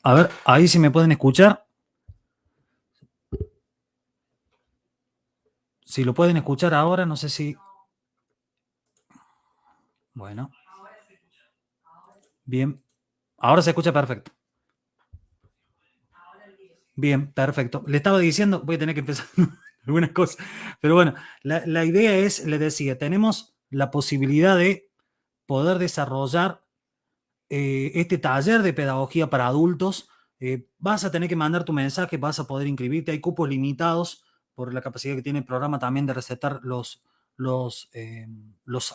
A ver, ahí si me pueden escuchar. Si lo pueden escuchar ahora, no sé si... Bueno, bien. Ahora se escucha perfecto. Bien, perfecto. Le estaba diciendo, voy a tener que empezar algunas cosas. Pero bueno, la idea es, le decía, tenemos la posibilidad de poder desarrollar este taller de pedagogía para adultos. Vas a tener que mandar tu mensaje, vas a poder inscribirte. Hay cupos limitados por la capacidad que tiene el programa también de recetar los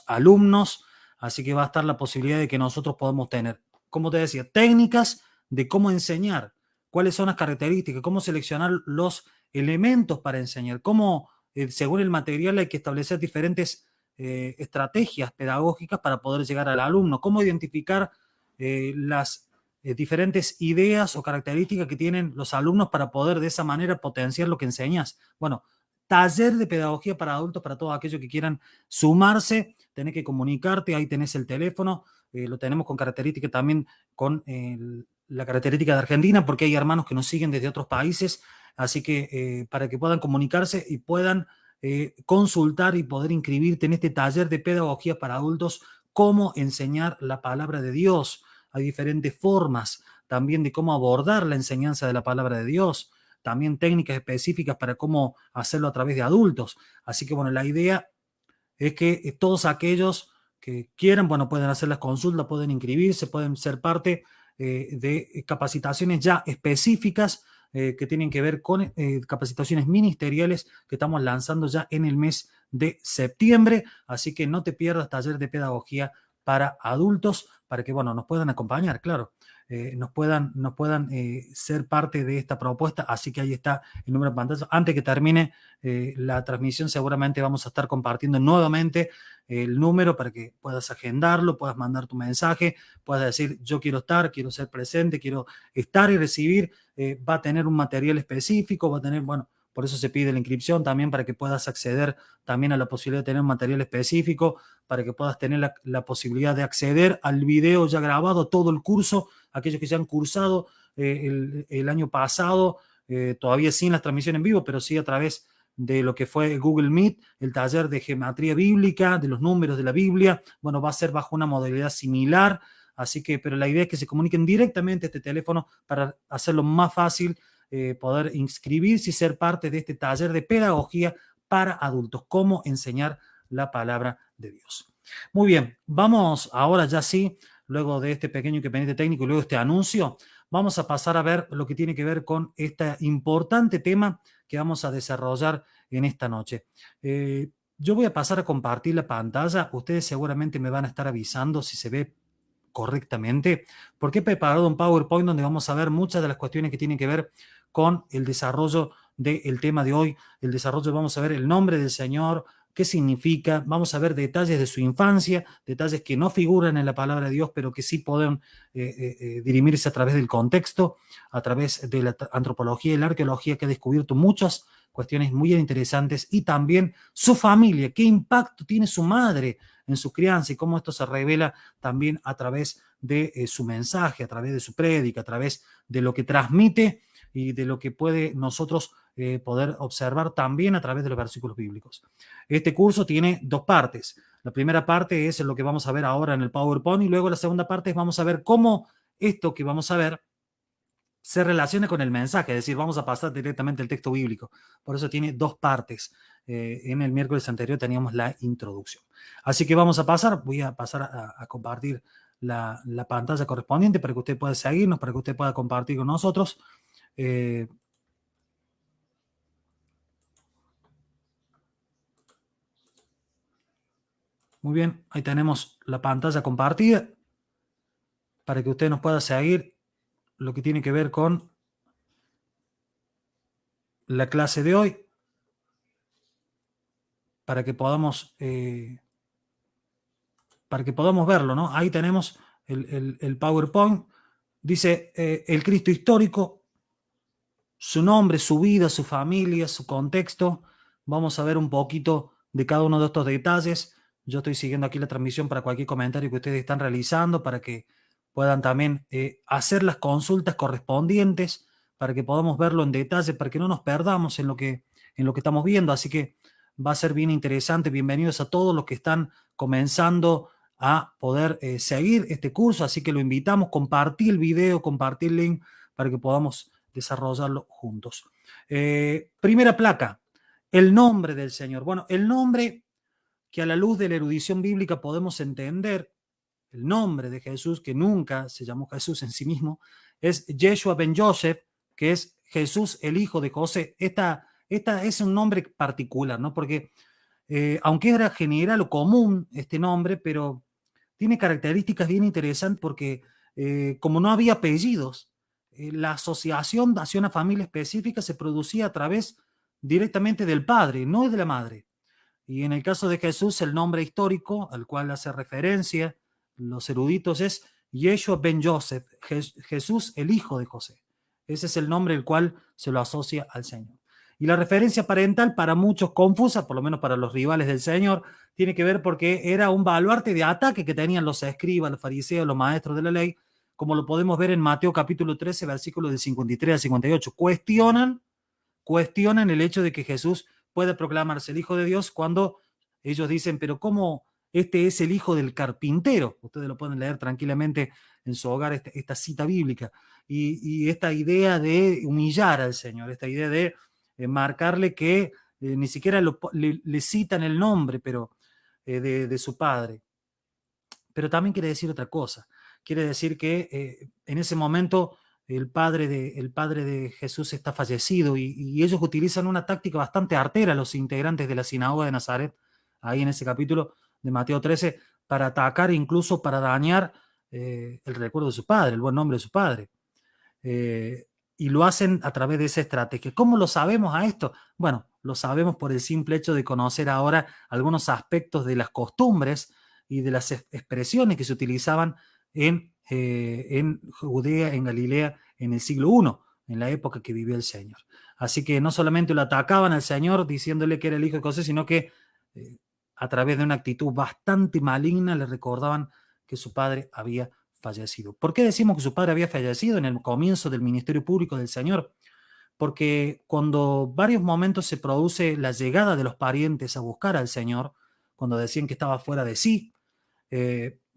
alumnos. Así que va a estar la posibilidad de que nosotros podamos tener, como te decía, técnicas de cómo enseñar, cuáles son las características, cómo seleccionar los elementos para enseñar, cómo, según el material, hay que establecer diferentes estrategias pedagógicas para poder llegar al alumno, cómo identificar las diferentes ideas o características que tienen los alumnos para poder de esa manera potenciar lo que enseñas. Bueno, taller de pedagogía para adultos para todos aquellos que quieran sumarse, tenés que comunicarte, ahí tenés el teléfono, lo tenemos con característica también con la característica de Argentina, porque hay hermanos que nos siguen desde otros países, así que para que puedan comunicarse y puedan consultar y poder inscribirte en este taller de pedagogía para adultos, cómo enseñar la palabra de Dios. Hay diferentes formas también de cómo abordar la enseñanza de la palabra de Dios, también técnicas específicas para cómo hacerlo a través de adultos. Así que bueno, la idea es que todos aquellos que quieran, bueno, pueden hacer las consultas, pueden inscribirse, pueden ser parte de capacitaciones ya específicas que tienen que ver con capacitaciones ministeriales que estamos lanzando ya en el mes de septiembre. Así que no te pierdas taller de pedagogía para adultos, para que, bueno, nos puedan acompañar, claro, nos puedan ser parte de esta propuesta. Así que ahí está el número de pantalla. Antes que termine la transmisión, seguramente vamos a estar compartiendo nuevamente el número para que puedas agendarlo, puedas mandar tu mensaje, puedas decir yo quiero estar, quiero ser presente, quiero estar y recibir. Va a tener un material específico, va a tener, bueno, por eso se pide la inscripción también para que puedas acceder también a la posibilidad de tener un material específico, para que puedas tener la posibilidad de acceder al video ya grabado, todo el curso, aquellos que ya han cursado el año pasado, todavía sin las transmisiones en vivo, pero sí a través de lo que fue Google Meet, el taller de geometría bíblica, de los números de la Biblia. Bueno, va a ser bajo una modalidad similar, así que, pero la idea es que se comuniquen directamente a este teléfono para hacerlo más fácil, poder inscribirse y ser parte de este taller de pedagogía para adultos, cómo enseñar la palabra de Dios. Muy bien, vamos ahora ya sí, luego de este pequeño inconveniente técnico y luego de este anuncio, vamos a pasar a ver lo que tiene que ver con este importante tema que vamos a desarrollar en esta noche. Yo voy a pasar a compartir la pantalla. Ustedes seguramente me van a estar avisando si se ve correctamente, porque he preparado un PowerPoint donde vamos a ver muchas de las cuestiones que tienen que ver con el desarrollo del tema de hoy. El desarrollo, vamos a ver el nombre del Señor, qué significa, vamos a ver detalles de su infancia, detalles que no figuran en la palabra de Dios, pero que sí pueden dirimirse a través del contexto, a través de la antropología y la arqueología, que ha descubierto muchas cuestiones muy interesantes, y también su familia, qué impacto tiene su madre en su crianza y cómo esto se revela también a través de su mensaje, a través de su prédica, a través de lo que transmite y de lo que puede nosotros poder observar también a través de los versículos bíblicos. Este curso tiene dos partes. La primera parte es lo que vamos a ver ahora en el PowerPoint, y luego la segunda parte es vamos a ver cómo esto que vamos a ver se relaciona con el mensaje, es decir, vamos a pasar directamente al texto bíblico. Por eso tiene dos partes. En el miércoles anterior teníamos la introducción. Así que vamos a pasar, voy a pasar a compartir la pantalla correspondiente para que usted pueda seguirnos, para que usted pueda compartir con nosotros. Muy bien, ahí tenemos la pantalla compartida para que usted nos pueda seguir lo que tiene que ver con la clase de hoy, para que podamos, verlo, ¿no? Ahí tenemos el PowerPoint. Dice el Cristo histórico, su nombre, su vida, su familia, su contexto. Vamos a ver un poquito de cada uno de estos detalles. Yo estoy siguiendo aquí la transmisión para cualquier comentario que ustedes están realizando, para que puedan también hacer las consultas correspondientes para que podamos verlo en detalle, para que no nos perdamos en lo que estamos viendo. Así que va a ser bien interesante. Bienvenidos a todos los que están comenzando a poder seguir este curso. Así que lo invitamos, compartir el video, compartir el link para que podamos desarrollarlo juntos. Primera placa, el nombre del Señor. Bueno, el nombre que a la luz de la erudición bíblica podemos entender, el nombre de Jesús, que nunca se llamó Jesús en sí mismo, es Yeshua ben Joseph, que es Jesús, el hijo de José. Esta es un nombre particular, ¿no? Porque aunque era general o común este nombre, pero tiene características bien interesantes porque como no había apellidos, la asociación hacia una familia específica se producía a través directamente del padre, no de la madre. Y en el caso de Jesús, el nombre histórico al cual hace referencia los eruditos es Yeshua ben Joseph, Jesús el hijo de José. Ese es el nombre el cual se lo asocia al Señor. Y la referencia parental, para muchos confusa, por lo menos para los rivales del Señor, tiene que ver porque era un baluarte de ataque que tenían los escribas, los fariseos, los maestros de la ley, como lo podemos ver en Mateo capítulo 13, versículos del 53 al 58. Cuestionan el hecho de que Jesús puede proclamarse el Hijo de Dios cuando ellos dicen, pero ¿cómo este es el hijo del carpintero? Ustedes lo pueden leer tranquilamente en su hogar, esta cita bíblica. Y esta idea de humillar al Señor, esta idea de marcarle que ni siquiera le citan el nombre pero de su padre. Pero también quiere decir otra cosa. Quiere decir que en ese momento el padre de Jesús está fallecido y ellos utilizan una táctica bastante artera, los integrantes de la sinagoga de Nazaret, ahí en ese capítulo de Mateo 13, para atacar e incluso para dañar el recuerdo de su padre, el buen nombre de su padre. Y lo hacen a través de esa estrategia. ¿Cómo lo sabemos a esto? Bueno, lo sabemos por el simple hecho de conocer ahora algunos aspectos de las costumbres y de las expresiones que se utilizaban en Judea, en Galilea, en el siglo I, en la época que vivió el Señor. Así que no solamente lo atacaban al Señor diciéndole que era el hijo de José, sino que a través de una actitud bastante maligna le recordaban que su padre había fallecido. ¿Por qué decimos que su padre había fallecido en el comienzo del ministerio público del Señor? Porque cuando varios momentos se produce la llegada de los parientes a buscar al Señor, cuando decían que estaba fuera de sí,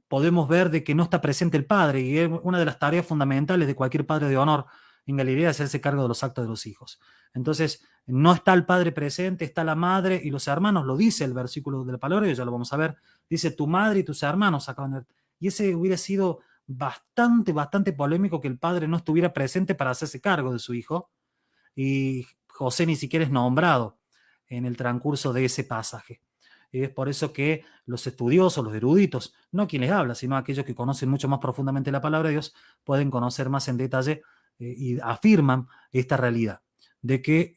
podemos ver de que no está presente el padre, y es una de las tareas fundamentales de cualquier padre de honor en Galilea, hacerse cargo de los actos de los hijos. Entonces, no está el padre presente, está la madre y los hermanos, lo dice el versículo de la palabra, y ya lo vamos a ver, dice tu madre y tus hermanos acaban de... Y ese hubiera sido bastante polémico, que el padre no estuviera presente para hacerse cargo de su hijo, y José ni siquiera es nombrado en el transcurso de ese pasaje. Y es por eso que los estudiosos, los eruditos, no quienes hablan, sino aquellos que conocen mucho más profundamente la palabra de Dios, pueden conocer más en detalle y afirman esta realidad de que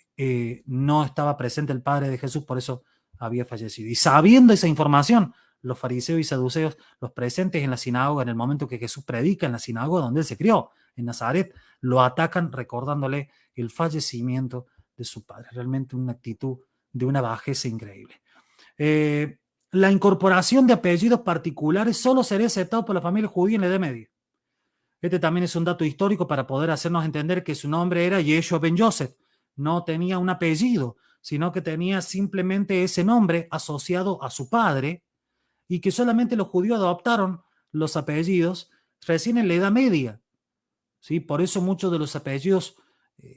no estaba presente el Padre de Jesús, por eso había fallecido. Y sabiendo esa información, los fariseos y saduceos, los presentes en la sinagoga, en el momento que Jesús predica en la sinagoga donde él se crió, en Nazaret, lo atacan recordándole el fallecimiento de su padre. Realmente una actitud de una bajeza increíble. La incorporación de apellidos particulares solo sería aceptado por la familia judía en la Edad Media. Este también es un dato histórico para poder hacernos entender que su nombre era Yeshua ben Joseph. No tenía un apellido, sino que tenía simplemente ese nombre asociado a su padre, y que solamente los judíos adoptaron los apellidos recién en la Edad Media. ¿Sí? Por eso muchos de los apellidos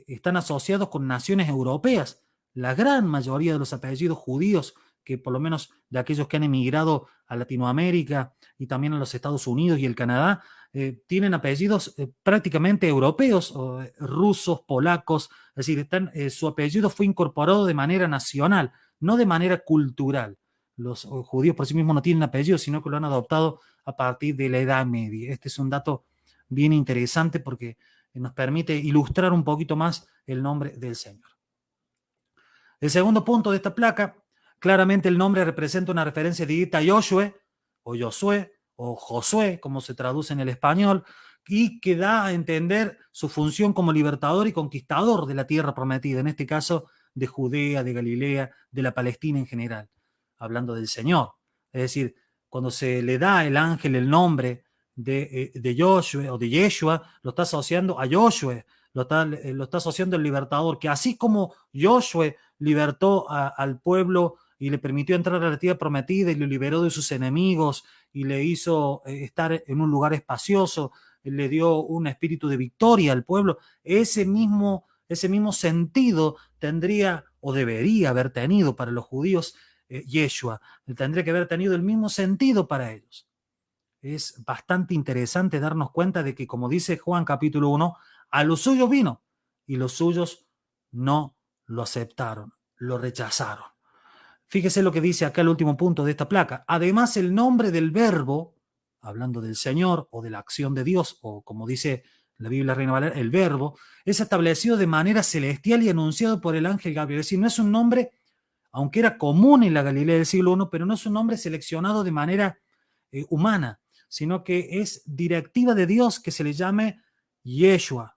están asociados con naciones europeas. La gran mayoría de los apellidos judíos, que por lo menos de aquellos que han emigrado a Latinoamérica y también a los Estados Unidos y el Canadá, tienen apellidos prácticamente europeos, rusos, polacos, es decir, su apellido fue incorporado de manera nacional, no de manera cultural. Los judíos por sí mismos no tienen apellido, sino que lo han adoptado a partir de la Edad Media. Este es un dato bien interesante porque nos permite ilustrar un poquito más el nombre del Señor. El segundo punto de esta placa, claramente el nombre representa una referencia directa a Josué, o Josué, como se traduce en el español, y que da a entender su función como libertador y conquistador de la tierra prometida, en este caso de Judea, de Galilea, de la Palestina en general, hablando del Señor. Es decir, cuando se le da el ángel el nombre de Joshua o de Yeshua, lo está asociando a Joshua, lo está asociando al libertador, que así como Joshua libertó al pueblo y le permitió entrar a la tierra prometida y lo liberó de sus enemigos y le hizo estar en un lugar espacioso, le dio un espíritu de victoria al pueblo, ese mismo sentido tendría o debería haber tenido para los judíos Yeshua, tendría que haber tenido el mismo sentido para ellos. Es bastante interesante darnos cuenta de que, como dice Juan capítulo 1, a los suyos vino y los suyos no lo aceptaron, lo rechazaron. Fíjese lo que dice acá el último punto de esta placa. Además, el nombre del verbo, hablando del Señor o de la acción de Dios, o como dice la Biblia Reina Valera, el verbo, es establecido de manera celestial y anunciado por el ángel Gabriel. Es decir, no es un nombre, aunque era común en la Galilea del siglo I, pero no es un nombre seleccionado de manera humana, sino que es directiva de Dios que se le llame Yeshua.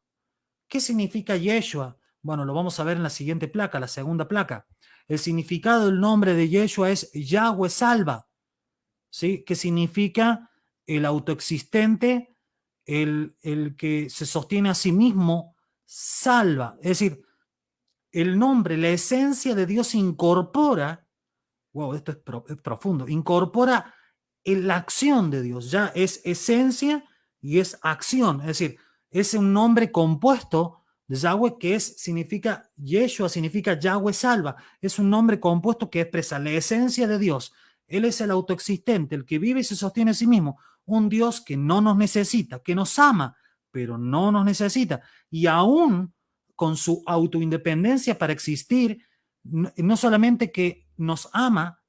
¿Qué significa Yeshua? Bueno, lo vamos a ver en la siguiente placa, la segunda placa. El significado del nombre de Yeshua es Yahweh salva, ¿sí? Que significa el autoexistente, el que se sostiene a sí mismo, salva. Es decir, el nombre, la esencia de Dios incorpora, wow, esto es profundo, incorpora la acción de Dios, ya es esencia y es acción, es decir, es un nombre compuesto de Yahweh que significa, Yeshua significa Yahweh salva, es un nombre compuesto que expresa la esencia de Dios. Él es el autoexistente, el que vive y se sostiene a sí mismo, un Dios que no nos necesita, que nos ama, pero no nos necesita, y aún con su autoindependencia para existir, no solamente que nos ama,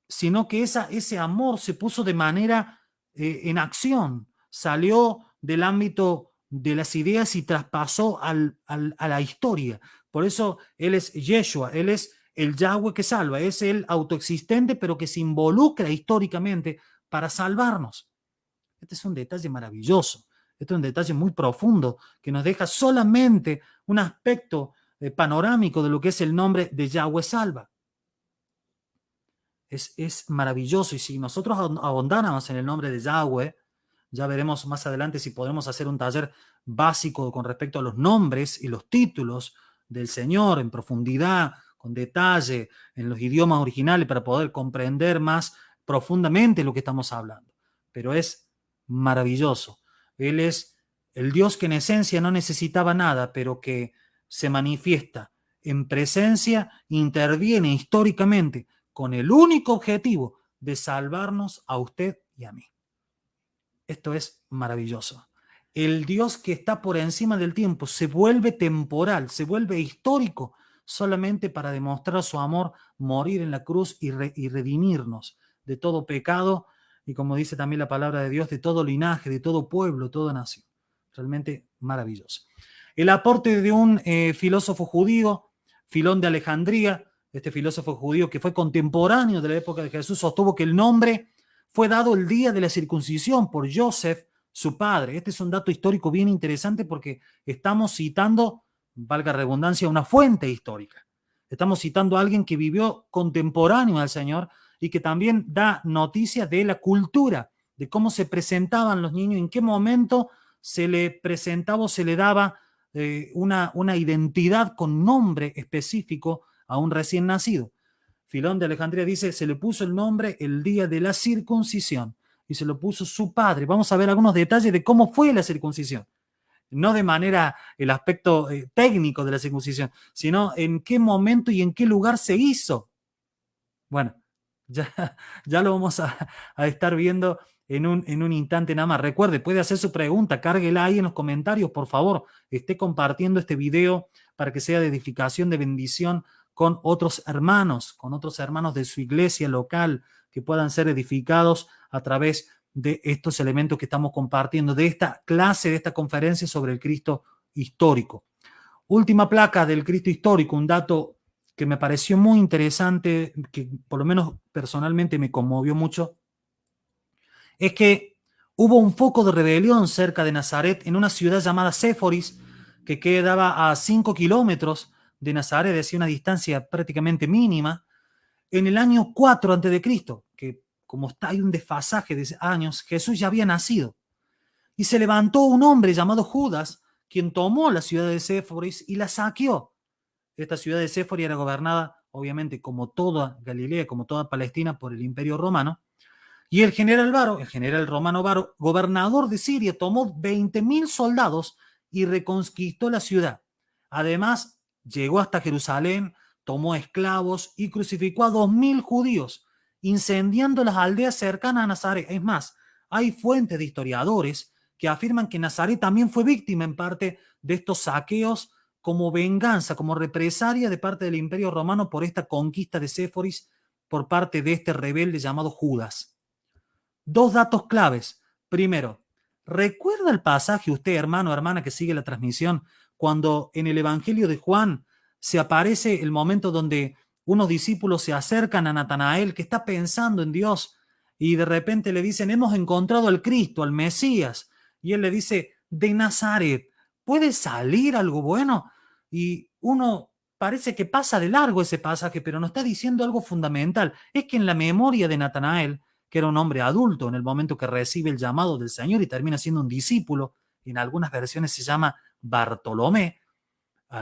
sino que ese amor se puso de manera en acción, salió del ámbito de las ideas y traspasó a la historia. Por eso Él es Yeshua, Él es el Yahweh que salva, es el autoexistente, pero que se involucra históricamente para salvarnos. Este es un detalle maravilloso, este es un detalle muy profundo que nos deja solamente un aspecto panorámico de lo que es el nombre de Yahweh salva. Es maravilloso, y si nosotros ahondáramos en el nombre de Yahweh, ya veremos más adelante si podemos hacer un taller básico con respecto a los nombres y los títulos del Señor en profundidad, con detalle, en los idiomas originales para poder comprender más profundamente lo que estamos hablando. Pero es maravilloso. Él es el Dios que en esencia no necesitaba nada, pero que se manifiesta en presencia, interviene históricamente con el único objetivo de salvarnos a usted y a mí. Esto es maravilloso. El Dios que está por encima del tiempo se vuelve temporal, se vuelve histórico, solamente para demostrar su amor, morir en la cruz y redimirnos de todo pecado y, como dice también la palabra de Dios, de todo linaje, de todo pueblo, toda nación. Realmente maravilloso. El aporte de un filósofo judío, Filón de Alejandría, este filósofo judío que fue contemporáneo de la época de Jesús, sostuvo que el nombre fue dado el día de la circuncisión por Joseph, su padre. Este es un dato histórico bien interesante porque estamos citando, valga redundancia, una fuente histórica. Estamos citando a alguien que vivió contemporáneo al Señor y que también da noticia de la cultura, de cómo se presentaban los niños, en qué momento se le presentaba o se le daba una identidad con nombre específico a un recién nacido. Filón de Alejandría dice, se le puso el nombre el día de la circuncisión y se lo puso su padre. Vamos a ver algunos detalles de cómo fue la circuncisión. No de manera el aspecto técnico de la circuncisión, sino en qué momento y en qué lugar se hizo. Bueno, ya lo vamos a estar viendo en un instante nada más. Recuerde, puede hacer su pregunta, cárguela ahí en los comentarios, por favor. Esté compartiendo este video para que sea de edificación, de bendición con otros hermanos de su iglesia local, que puedan ser edificados a través de estos elementos que estamos compartiendo, de esta clase, de esta conferencia sobre el Cristo histórico. Última placa del Cristo histórico, un dato que me pareció muy interesante, que por lo menos personalmente me conmovió mucho, es que hubo un foco de rebelión cerca de Nazaret, en una ciudad llamada Séforis, que quedaba a 5 kilómetros de Nazaret, es decir, una distancia prácticamente mínima, en el año 4 a.C., que como está, hay un desfasaje de años, Jesús ya había nacido. Y se levantó un hombre llamado Judas, quien tomó la ciudad de Séforis y la saqueó. Esta ciudad de Séforis era gobernada, obviamente, como toda Galilea, como toda Palestina, por el Imperio Romano. Y el general Varo, el general romano Varo, gobernador de Siria, tomó 20.000 soldados y reconquistó la ciudad. Además, llegó hasta Jerusalén, tomó esclavos y crucificó a 2.000 judíos, incendiando las aldeas cercanas a Nazaret. Es más, hay fuentes de historiadores que afirman que Nazaret también fue víctima en parte de estos saqueos como venganza, como represalia de parte del Imperio Romano por esta conquista de Séforis por parte de este rebelde llamado Judas. Dos datos claves. Primero, ¿recuerda el pasaje usted, hermano o hermana que sigue la transmisión, cuando en el Evangelio de Juan se aparece el momento donde unos discípulos se acercan a Natanael que está pensando en Dios y de repente le dicen, hemos encontrado al Cristo, al Mesías? Y él le dice, de Nazaret, ¿puede salir algo bueno? Y uno parece que pasa de largo ese pasaje, pero nos está diciendo algo fundamental. Es que en la memoria de Natanael, que era un hombre adulto en el momento que recibe el llamado del Señor y termina siendo un discípulo, en algunas versiones se llama Bartolomé,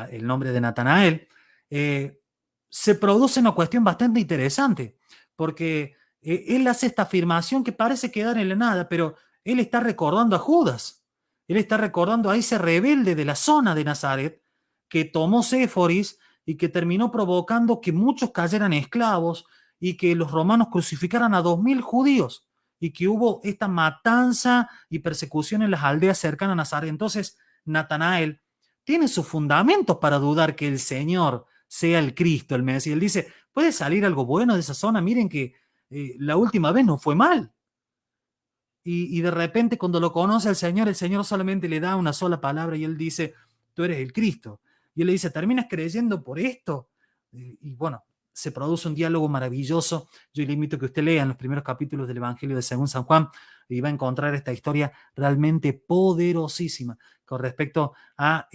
el nombre de Natanael, se produce una cuestión bastante interesante, porque él hace esta afirmación que parece quedar en la nada, pero él está recordando a Judas, él está recordando a ese rebelde de la zona de Nazaret que tomó Séforis y que terminó provocando que muchos cayeran esclavos y que los romanos crucificaran a 2.000 judíos y que hubo esta matanza y persecución en las aldeas cercanas a Nazaret. Entonces, Natanael tiene sus fundamentos para dudar que el Señor sea el Cristo, el Mesías. Él dice, ¿puede salir algo bueno de esa zona? Miren que la última vez no fue mal. Y de repente cuando lo conoce el Señor solamente le da una sola palabra y él dice, tú eres el Cristo. Y él le dice, ¿terminas creyendo por esto? Y bueno, se produce un diálogo maravilloso. Yo le invito a que usted lea en los primeros capítulos del Evangelio de según San Juan y va a encontrar esta historia realmente poderosísima con respecto a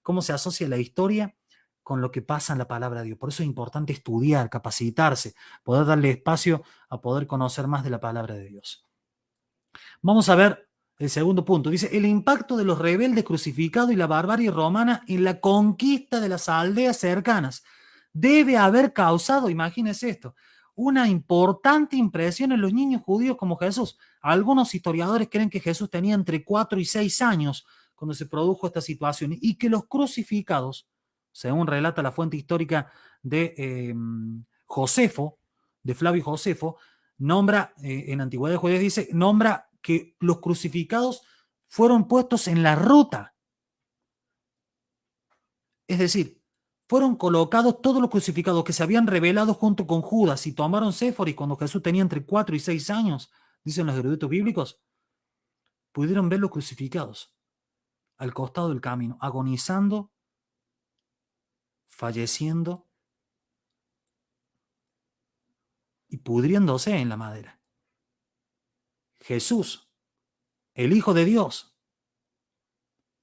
cómo se asocia la historia con lo que pasa en la palabra de Dios. Por eso es importante estudiar, capacitarse, poder darle espacio a poder conocer más de la palabra de Dios. Vamos a ver el segundo punto. Dice, el impacto de los rebeldes crucificados y la barbarie romana en la conquista de las aldeas cercanas debe haber causado, imagínense esto, una importante impresión en los niños judíos como Jesús. Algunos historiadores creen que Jesús tenía entre 4 y 6 años cuando se produjo esta situación y que los crucificados, según relata la fuente histórica de Josefo, de Flavio Josefo, nombra, en Antigüedad de Judíos dice, nombra que los crucificados fueron puestos en la ruta. Es decir, fueron colocados todos los crucificados que se habían rebelado junto con Judas y tomaron Séforis cuando Jesús tenía entre 4 y 6 años, dicen los eruditos bíblicos, pudieron verlos crucificados al costado del camino, agonizando, falleciendo y pudriéndose en la madera. Jesús, el Hijo de Dios,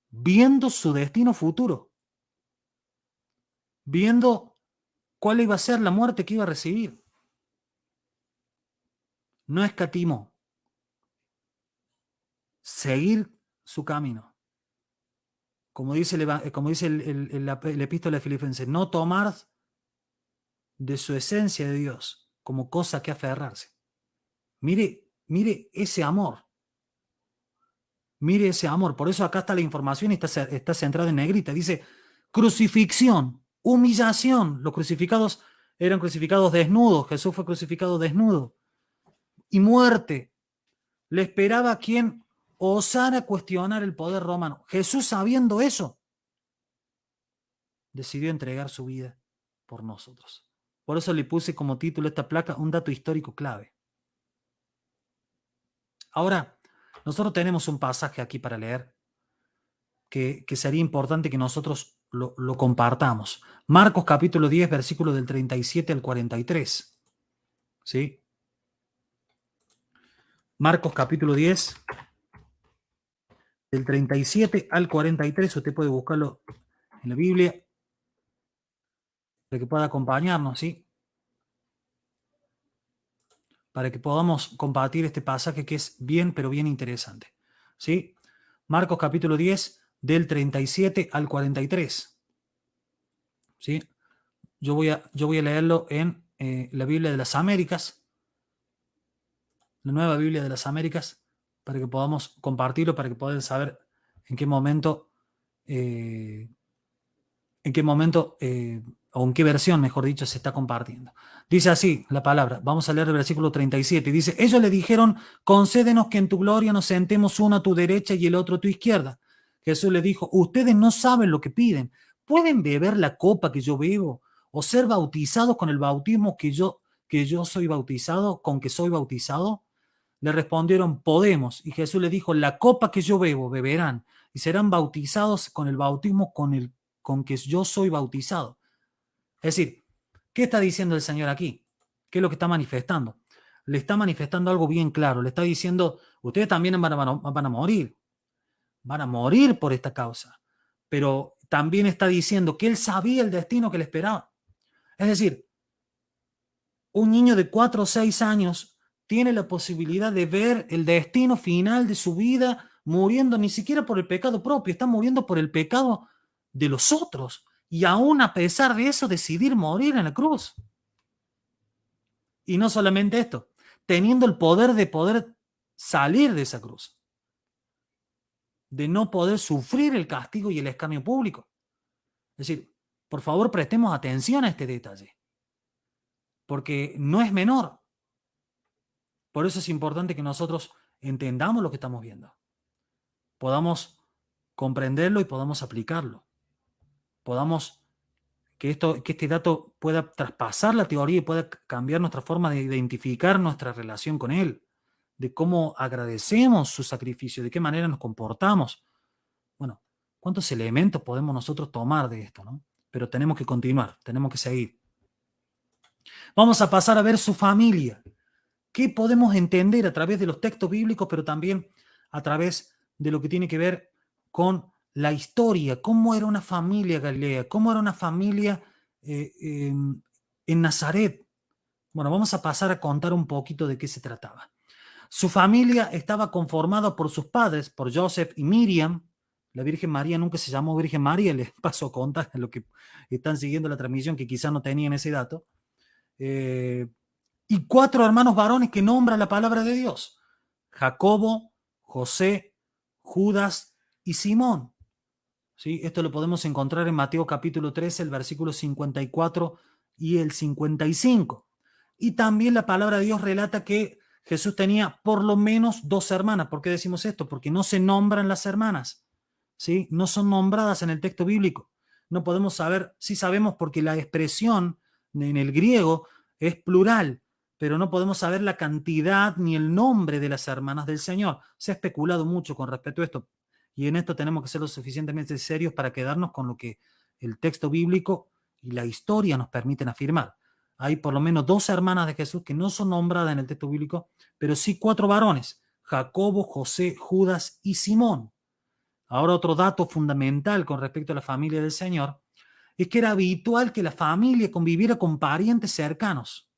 viendo su destino futuro, viendo cuál iba a ser la muerte que iba a recibir, no escatimó seguir su camino. Como dice el epístola de Filipenses, no tomar de su esencia de Dios como cosa que aferrarse. Mire ese amor. Mire ese amor. Por eso acá está la información y está centrada en negrita. Dice crucifixión, humillación. Los crucificados eran crucificados desnudos. Jesús fue crucificado desnudo. Y muerte. Le esperaba a quien osara cuestionar el poder romano. Jesús, sabiendo eso, decidió entregar su vida por nosotros. Por eso le puse como título a esta placa un dato histórico clave. Ahora, nosotros tenemos un pasaje aquí para leer que sería importante que nosotros lo compartamos. Marcos capítulo 10, versículos del 37 al 43. ¿Sí? Marcos capítulo 10, del 37 al 43. Usted puede buscarlo en la Biblia para que pueda acompañarnos, ¿sí? para que podamos compartir este pasaje que es bien, pero bien interesante. ¿Sí? Marcos capítulo 10, del 37 al 43. ¿Sí? Yo voy a leerlo en la Biblia de las Américas, la Nueva Biblia de las Américas, para que podamos compartirlo, para que puedan saber en qué momento, o en qué versión, mejor dicho, se está compartiendo. Dice así la palabra, vamos a leer el versículo 37, dice, ellos le dijeron, concédenos que en tu gloria nos sentemos uno a tu derecha y el otro a tu izquierda. Jesús le dijo, ustedes no saben lo que piden, ¿pueden beber la copa que yo bebo o ser bautizados con el bautismo que yo soy bautizado, con que soy bautizado? Le respondieron, podemos. Y Jesús le dijo, la copa que yo bebo, beberán, y serán bautizados con el bautismo con que yo soy bautizado. Es decir, ¿qué está diciendo el Señor aquí? ¿Qué es lo que está manifestando? Le está manifestando algo bien claro. Le está diciendo, ustedes también van a morir. Van a morir por esta causa. Pero también está diciendo que Él sabía el destino que le esperaba. Es decir, un niño de 4 o 6 años tiene la posibilidad de ver el destino final de su vida muriendo ni siquiera por el pecado propio, está muriendo por el pecado de los otros. Y aún a pesar de eso, decidir morir en la cruz. Y no solamente esto, teniendo el poder de poder salir de esa cruz, de no poder sufrir el castigo y el escarnio público. Es decir, por favor, prestemos atención a este detalle, porque no es menor. Por eso es importante que nosotros entendamos lo que estamos viendo, podamos comprenderlo y podamos aplicarlo, podamos que este dato pueda traspasar la teoría y pueda cambiar nuestra forma de identificar nuestra relación con Él, de cómo agradecemos su sacrificio, de qué manera nos comportamos. Bueno, ¿cuántos elementos podemos nosotros tomar de esto, no? Pero tenemos que continuar, tenemos que seguir. Vamos a pasar a ver su familia. ¿Qué podemos entender a través de los textos bíblicos, pero también a través de lo que tiene que ver con la historia? ¿Cómo era una familia galilea? ¿Cómo era una familia en Nazaret? Bueno, vamos a pasar a contar un poquito de qué se trataba. Su familia estaba conformada por sus padres, por Joseph y Miriam. La Virgen María nunca se llamó Virgen María, les paso a contar a los que están siguiendo la transmisión que quizás no tenían ese dato. Y 4 hermanos varones que nombra la palabra de Dios: Jacobo, José, Judas y Simón. ¿Sí? Esto lo podemos encontrar en Mateo capítulo 13, el versículo 54 y el 55. Y también la palabra de Dios relata que Jesús tenía por lo menos 2 hermanas. ¿Por qué decimos esto? Porque no se nombran las hermanas, ¿sí? No son nombradas en el texto bíblico. No podemos saber, sí sabemos porque la expresión en el griego es plural, pero no podemos saber la cantidad ni el nombre de las hermanas del Señor. Se ha especulado mucho con respecto a esto, y en esto tenemos que ser lo suficientemente serios para quedarnos con lo que el texto bíblico y la historia nos permiten afirmar. Hay por lo menos 2 hermanas de Jesús que no son nombradas en el texto bíblico, pero sí 4 varones: Jacobo, José, Judas y Simón. Ahora, otro dato fundamental con respecto a la familia del Señor es que era habitual que la familia conviviera con parientes cercanos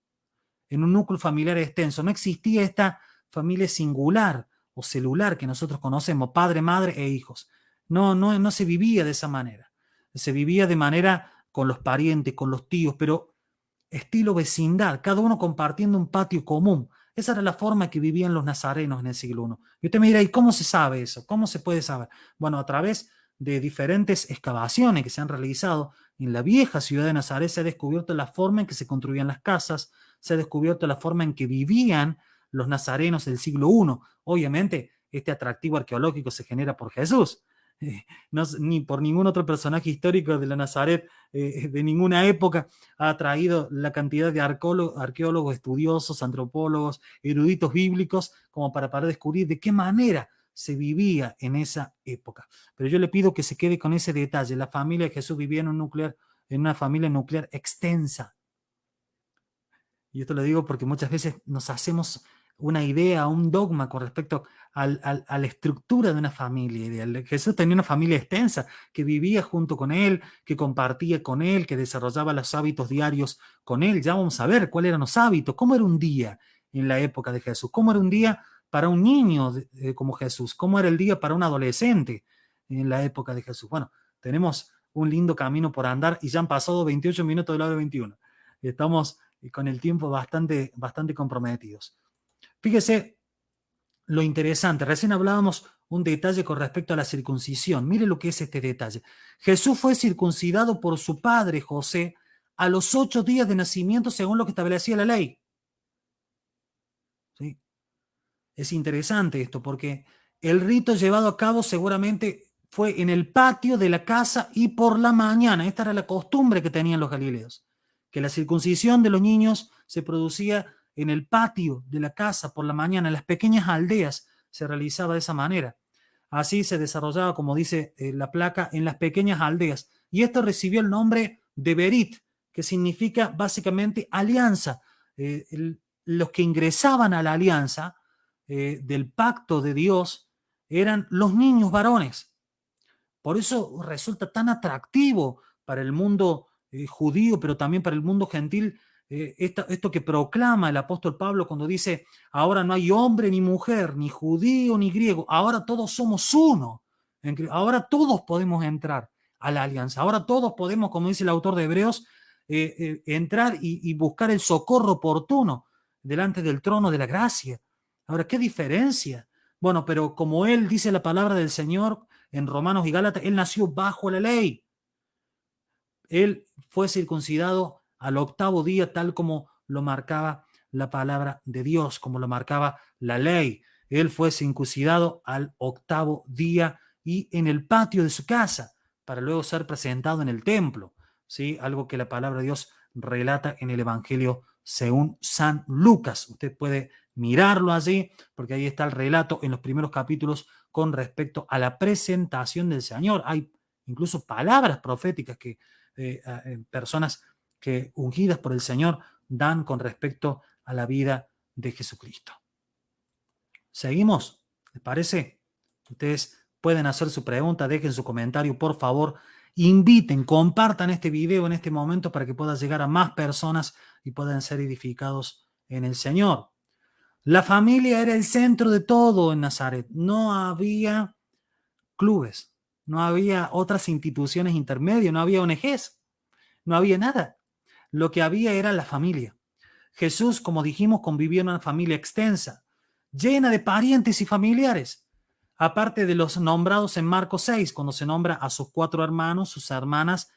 en un núcleo familiar extenso. No existía esta familia singular o celular que nosotros conocemos, padre, madre e hijos. No se vivía de esa manera. Se vivía de manera con los parientes, con los tíos, pero estilo vecindad, cada uno compartiendo un patio común. Esa era la forma que vivían los nazarenos en el siglo I. Y usted me dirá, ¿y cómo se sabe eso? ¿Cómo se puede saber? Bueno, a través de diferentes excavaciones que se han realizado en la vieja ciudad de Nazaret se ha descubierto la forma en que se construían las casas, se ha descubierto la forma en que vivían los nazarenos del siglo I. Obviamente, este atractivo arqueológico se genera por Jesús, no, ni por ningún otro personaje histórico de la Nazaret de ninguna época ha traído la cantidad de arqueólogos, estudiosos, antropólogos, eruditos bíblicos como para poder descubrir de qué manera se vivía en esa época. Pero yo le pido que se quede con ese detalle. La familia de Jesús vivía en una familia nuclear extensa. Y esto lo digo porque muchas veces nos hacemos una idea, un dogma con respecto a la estructura de una familia ideal. Jesús tenía una familia extensa que vivía junto con él, que compartía con él, que desarrollaba los hábitos diarios con él. Ya vamos a ver cuáles eran los hábitos, cómo era un día en la época de Jesús? ¿Cómo era un día para un niño como Jesús? ¿Cómo era el día para un adolescente en la época de Jesús? Bueno, tenemos un lindo camino por andar y ya han pasado 28 minutos de la hora 21. Estamos con el tiempo bastante comprometidos. Fíjese lo interesante. Recién hablábamos un detalle con respecto a la circuncisión. Mire lo que es este detalle. Jesús fue circuncidado por su padre José a los 8 días de nacimiento según lo que establecía la ley. ¿Sí? Es interesante esto porque el rito llevado a cabo seguramente fue en el patio de la casa y por la mañana. Esta era la costumbre que tenían los galileos, que la circuncisión de los niños se producía en el patio de la casa por la mañana. En las pequeñas aldeas se realizaba de esa manera. Así se desarrollaba, como dice la placa, en las pequeñas aldeas. Y esto recibió el nombre de Berit, que significa básicamente alianza. Los que ingresaban a la alianza del pacto de Dios eran los niños varones. Por eso resulta tan atractivo para el mundo judío, pero también para el mundo gentil, esto que proclama el apóstol Pablo cuando dice, ahora no hay hombre ni mujer, ni judío ni griego, ahora todos somos uno. Ahora todos podemos entrar a la alianza. Ahora todos podemos, como dice el autor de Hebreos, entrar y buscar el socorro oportuno delante del trono de la gracia. Ahora, ¿qué diferencia? Bueno, pero como él dice la palabra del Señor en Romanos y Gálatas, él nació bajo la ley. Él fue circuncidado al 8º día, tal como lo marcaba la palabra de Dios, como lo marcaba la ley. Él fue circuncidado al 8º día y en el patio de su casa, para luego ser presentado en el templo. ¿Sí? Algo que la palabra de Dios relata en el Evangelio según San Lucas. Usted puede mirarlo allí, porque ahí está el relato en los primeros capítulos con respecto a la presentación del Señor. Hay incluso palabras proféticas que personas que ungidas por el Señor dan con respecto a la vida de Jesucristo. ¿Seguimos? ¿Les parece? Ustedes pueden hacer su pregunta, dejen su comentario, por favor. Inviten, compartan este video en este momento para que pueda llegar a más personas y puedan ser edificados en el Señor. La familia era el centro de todo en Nazaret. No había clubes, no había otras instituciones intermedias, no había ONGs, no había nada. Lo que había era la familia. Jesús, como dijimos, convivía en una familia extensa, llena de parientes y familiares. Aparte de los nombrados en Marcos 6, cuando se nombra a sus 4 hermanos, sus hermanas,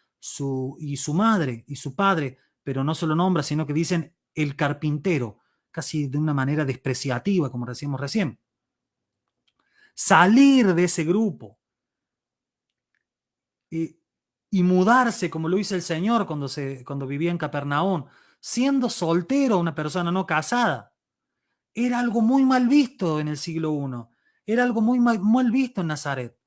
y su madre y su padre, pero no se lo nombra, sino que dicen el carpintero, casi de una manera despreciativa, como decíamos recién. Salir de ese grupo y mudarse, como lo hizo el Señor cuando vivía en Capernaum, siendo soltero, una persona no casada, era algo muy mal visto en el siglo I. Era algo muy mal visto en Nazaret.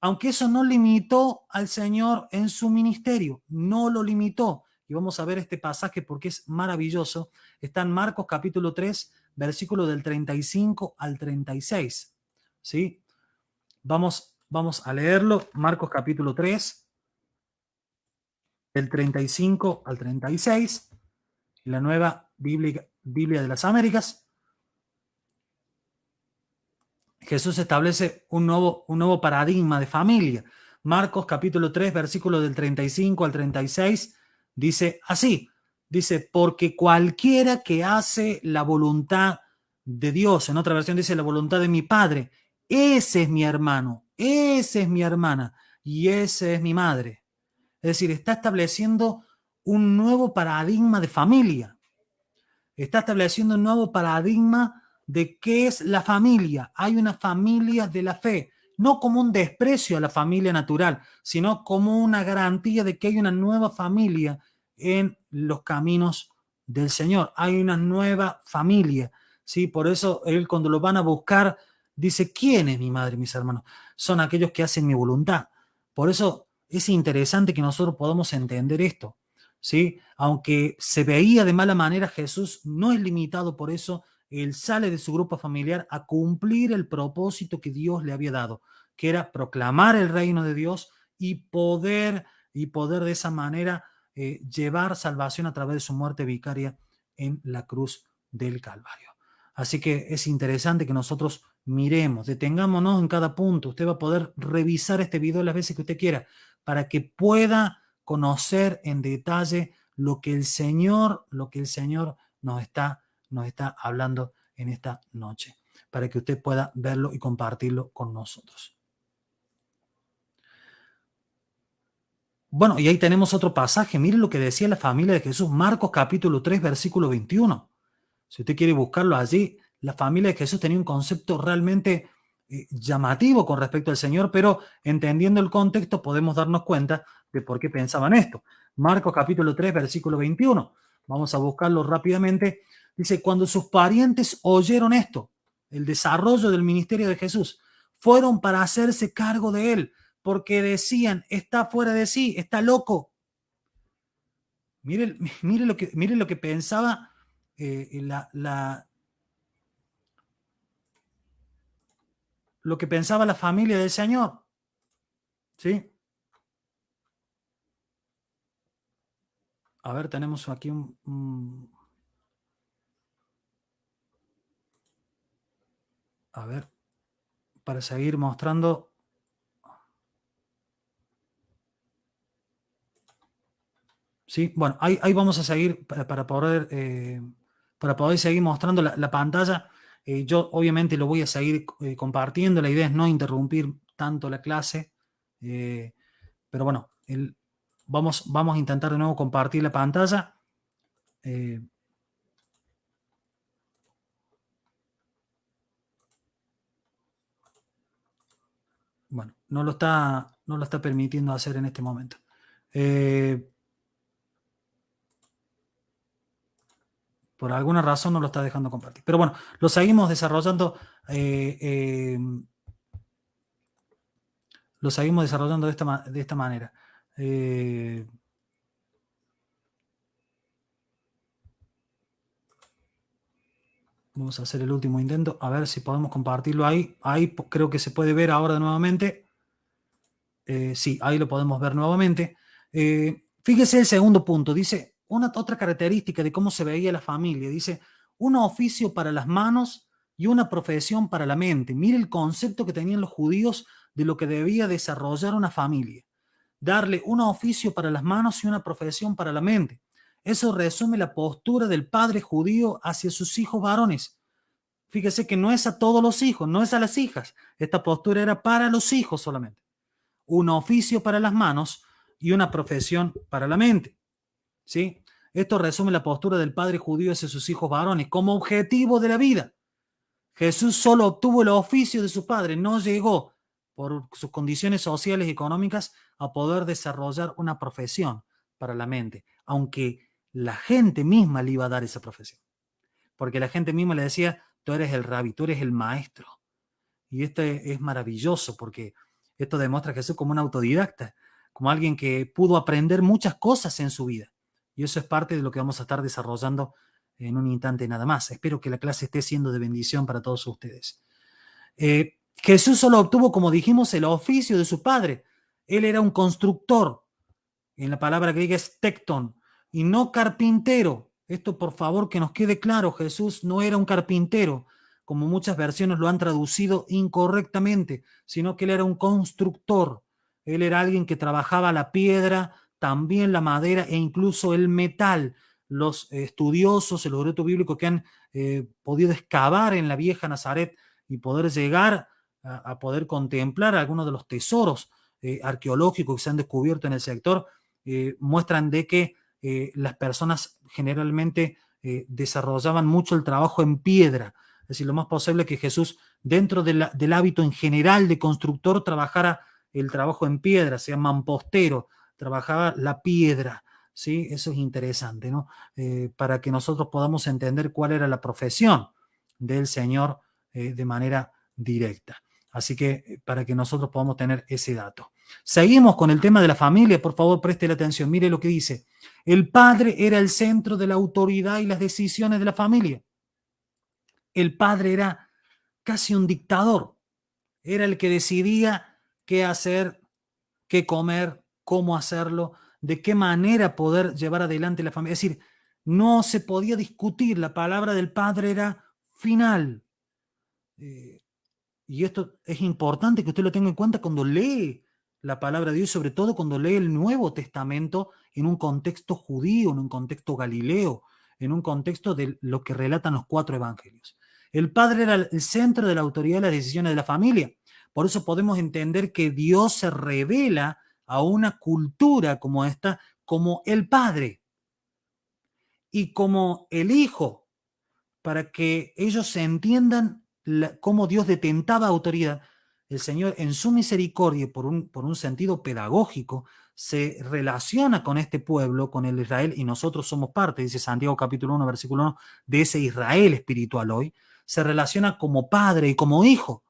Aunque eso no limitó al Señor en su ministerio, no lo limitó. Y vamos a ver este pasaje porque es maravilloso. Está en Marcos capítulo 3, versículo del 35 al 36. ¿Sí? Vamos a leerlo. Marcos capítulo 3, del 35 al 36. La nueva Biblia de las Américas. Jesús establece un nuevo paradigma de familia. Marcos capítulo 3, versículo del 35 al 36, dice así, dice, porque cualquiera que hace la voluntad de Dios, en otra versión dice la voluntad de mi Padre, ese es mi hermano, ese es mi hermana y ese es mi madre. Es decir, está estableciendo un nuevo paradigma de familia. Está estableciendo un nuevo paradigma de qué es la familia. Hay una familia de la fe, no como un desprecio a la familia natural, sino como una garantía de que hay una nueva familia en los caminos del Señor. Hay una nueva familia, ¿sí? Por eso él cuando lo van a buscar dice, ¿quién es mi madre y mis hermanos? Son aquellos que hacen mi voluntad. Por eso es interesante que nosotros podamos entender esto. ¿Sí? Aunque se veía de mala manera, Jesús no es limitado por eso. Él sale de su grupo familiar a cumplir el propósito que Dios le había dado, que era proclamar el reino de Dios y poder de esa manera llevar salvación a través de su muerte vicaria en la cruz del Calvario. Así que es interesante que nosotros miremos, detengámonos en cada punto. Usted va a poder revisar este video las veces que usted quiera para que pueda conocer en detalle lo que el Señor nos está hablando en esta noche, para que usted pueda verlo y compartirlo con nosotros. Bueno, y ahí tenemos otro pasaje. Mire lo que decía la familia de Jesús, Marcos capítulo 3, versículo 21. Si usted quiere buscarlo allí, la familia de Jesús tenía un concepto realmente llamativo con respecto al Señor, pero entendiendo el contexto podemos darnos cuenta de por qué pensaban esto. Marcos capítulo 3, versículo 21. Vamos a buscarlo rápidamente. Dice, cuando sus parientes oyeron esto, el desarrollo del ministerio de Jesús, fueron para hacerse cargo de él, porque decían, está fuera de sí, está loco. Mire lo que pensaba lo que pensaba la familia del Señor. ¿Sí? A ver, tenemos aquí a ver, para seguir mostrando. Sí, bueno, ahí vamos a seguir para poder seguir mostrando la pantalla. Yo obviamente lo voy a seguir compartiendo. La idea es no interrumpir tanto la clase. Pero bueno, vamos a intentar de nuevo compartir la pantalla. Bueno, no lo está permitiendo hacer en este momento. Por alguna razón no lo está dejando compartir. Pero bueno, lo seguimos desarrollando. Lo seguimos desarrollando de esta manera. Vamos a hacer el último intento. A ver si podemos compartirlo ahí. Ahí creo que se puede ver ahora nuevamente. Sí, ahí lo podemos ver nuevamente. Fíjese el segundo punto. Dice, otra característica de cómo se veía la familia. Dice, un oficio para las manos y una profesión para la mente. Mire el concepto que tenían los judíos de lo que debía desarrollar una familia. Darle un oficio para las manos y una profesión para la mente. Eso resume la postura del padre judío hacia sus hijos varones. Fíjese que no es a todos los hijos, no es a las hijas. Esta postura era para los hijos solamente. Un oficio para las manos y una profesión para la mente. ¿Sí? Esto resume la postura del padre judío hacia sus hijos varones como objetivo de la vida. Jesús solo obtuvo el oficio de su padre, no llegó por sus condiciones sociales y económicas a poder desarrollar una profesión para la mente, aunque la gente misma le iba a dar esa profesión. Porque la gente misma le decía, tú eres el rabí, tú eres el maestro. Y esto es maravilloso porque esto demuestra a Jesús como un autodidacta, como alguien que pudo aprender muchas cosas en su vida. Y eso es parte de lo que vamos a estar desarrollando en un instante nada más. Espero que la clase esté siendo de bendición para todos ustedes. Jesús solo obtuvo, como dijimos, el oficio de su padre. Él era un constructor. En la palabra griega es tecton y no carpintero. Esto por favor que nos quede claro, Jesús no era un carpintero, como muchas versiones lo han traducido incorrectamente, sino que él era un constructor. Él era alguien que trabajaba la piedra, también la madera e incluso el metal. Los estudiosos, el eruditos bíblicos que han podido excavar en la vieja Nazaret y poder llegar a poder contemplar algunos de los tesoros arqueológicos que se han descubierto en el sector, muestran de que las personas generalmente desarrollaban mucho el trabajo en piedra. Es decir, lo más posible que Jesús, dentro del hábito en general de constructor, trabajara el trabajo en piedra, sea mampostero, trabajaba la piedra. ¿Sí? Eso es interesante, ¿no? Para que nosotros podamos entender cuál era la profesión del Señor de manera directa. Así que para que nosotros podamos tener ese dato. Seguimos con el tema de la familia, por favor, preste la atención. Mire lo que dice. El padre era el centro de la autoridad y las decisiones de la familia. El padre era casi un dictador. Era el que decidía qué hacer, qué comer, cómo hacerlo, de qué manera poder llevar adelante la familia. Es decir, no se podía discutir. La palabra del padre era final. Y esto es importante que usted lo tenga en cuenta cuando lee la palabra de Dios, sobre todo cuando lee el Nuevo Testamento en un contexto judío, en un contexto galileo, en un contexto de lo que relatan los 4 evangelios. El padre era el centro de la autoridad de las decisiones de la familia. Por eso podemos entender que Dios se revela a una cultura como esta, como el padre y como el hijo, para que ellos se entiendan cómo Dios detentaba autoridad. El Señor, en su misericordia, por un sentido pedagógico, se relaciona con este pueblo, con el Israel, y nosotros somos parte, dice Santiago capítulo 1, versículo 1, de ese Israel espiritual hoy. Se relaciona como padre y como hijo.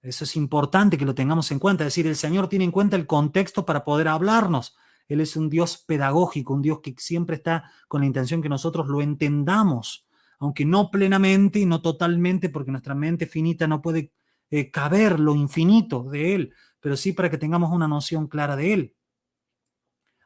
Eso es importante que lo tengamos en cuenta. Es decir, el Señor tiene en cuenta el contexto para poder hablarnos. Él es un Dios pedagógico, un Dios que siempre está con la intención que nosotros lo entendamos, aunque no plenamente y no totalmente, porque nuestra mente finita no puede caber lo infinito de Él, pero sí para que tengamos una noción clara de Él.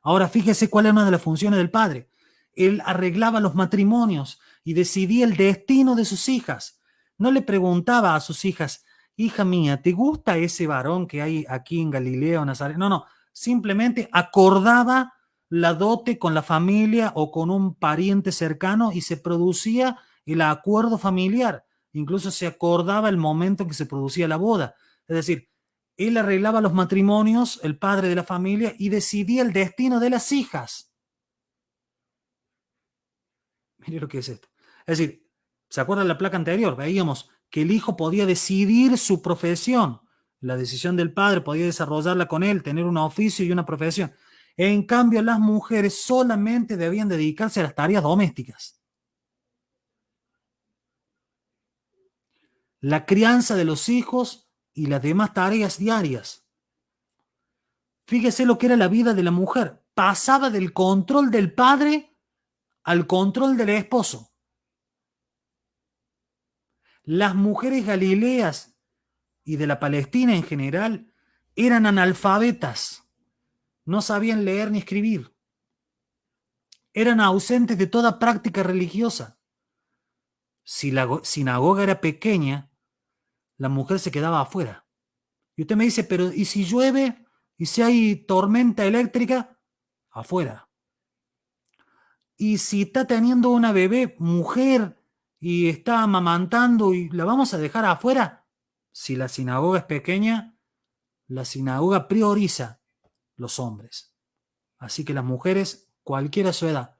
Ahora, fíjese cuál es una de las funciones del padre. Él arreglaba los matrimonios y decidía el destino de sus hijas. No le preguntaba a sus hijas, hija mía, ¿te gusta ese varón que hay aquí en Galilea o Nazaret? No, no, simplemente acordaba la dote con la familia o con un pariente cercano y se producía el acuerdo familiar. Incluso se acordaba el momento en que se producía la boda. Es decir, él arreglaba los matrimonios, el padre de la familia, y decidía el destino de las hijas. Mire lo que es esto. Es decir, ¿se acuerdan de la placa anterior? Veíamos que el hijo podía decidir su profesión. La decisión del padre podía desarrollarla con él, tener un oficio y una profesión. En cambio, las mujeres solamente debían dedicarse a las tareas domésticas. La crianza de los hijos y las demás tareas diarias. Fíjese lo que era la vida de la mujer. Pasaba del control del padre al control del esposo. Las mujeres galileas y de la Palestina en general eran analfabetas, no sabían leer ni escribir, eran ausentes de toda práctica religiosa. Si la sinagoga era pequeña, la mujer se quedaba afuera. Y usted me dice, pero ¿y si llueve? ¿Y si hay tormenta eléctrica? Afuera. Y si está teniendo una bebé mujer y está amamantando y la vamos a dejar afuera, si la sinagoga es pequeña, la sinagoga prioriza los hombres. Así que las mujeres, cualquiera su edad,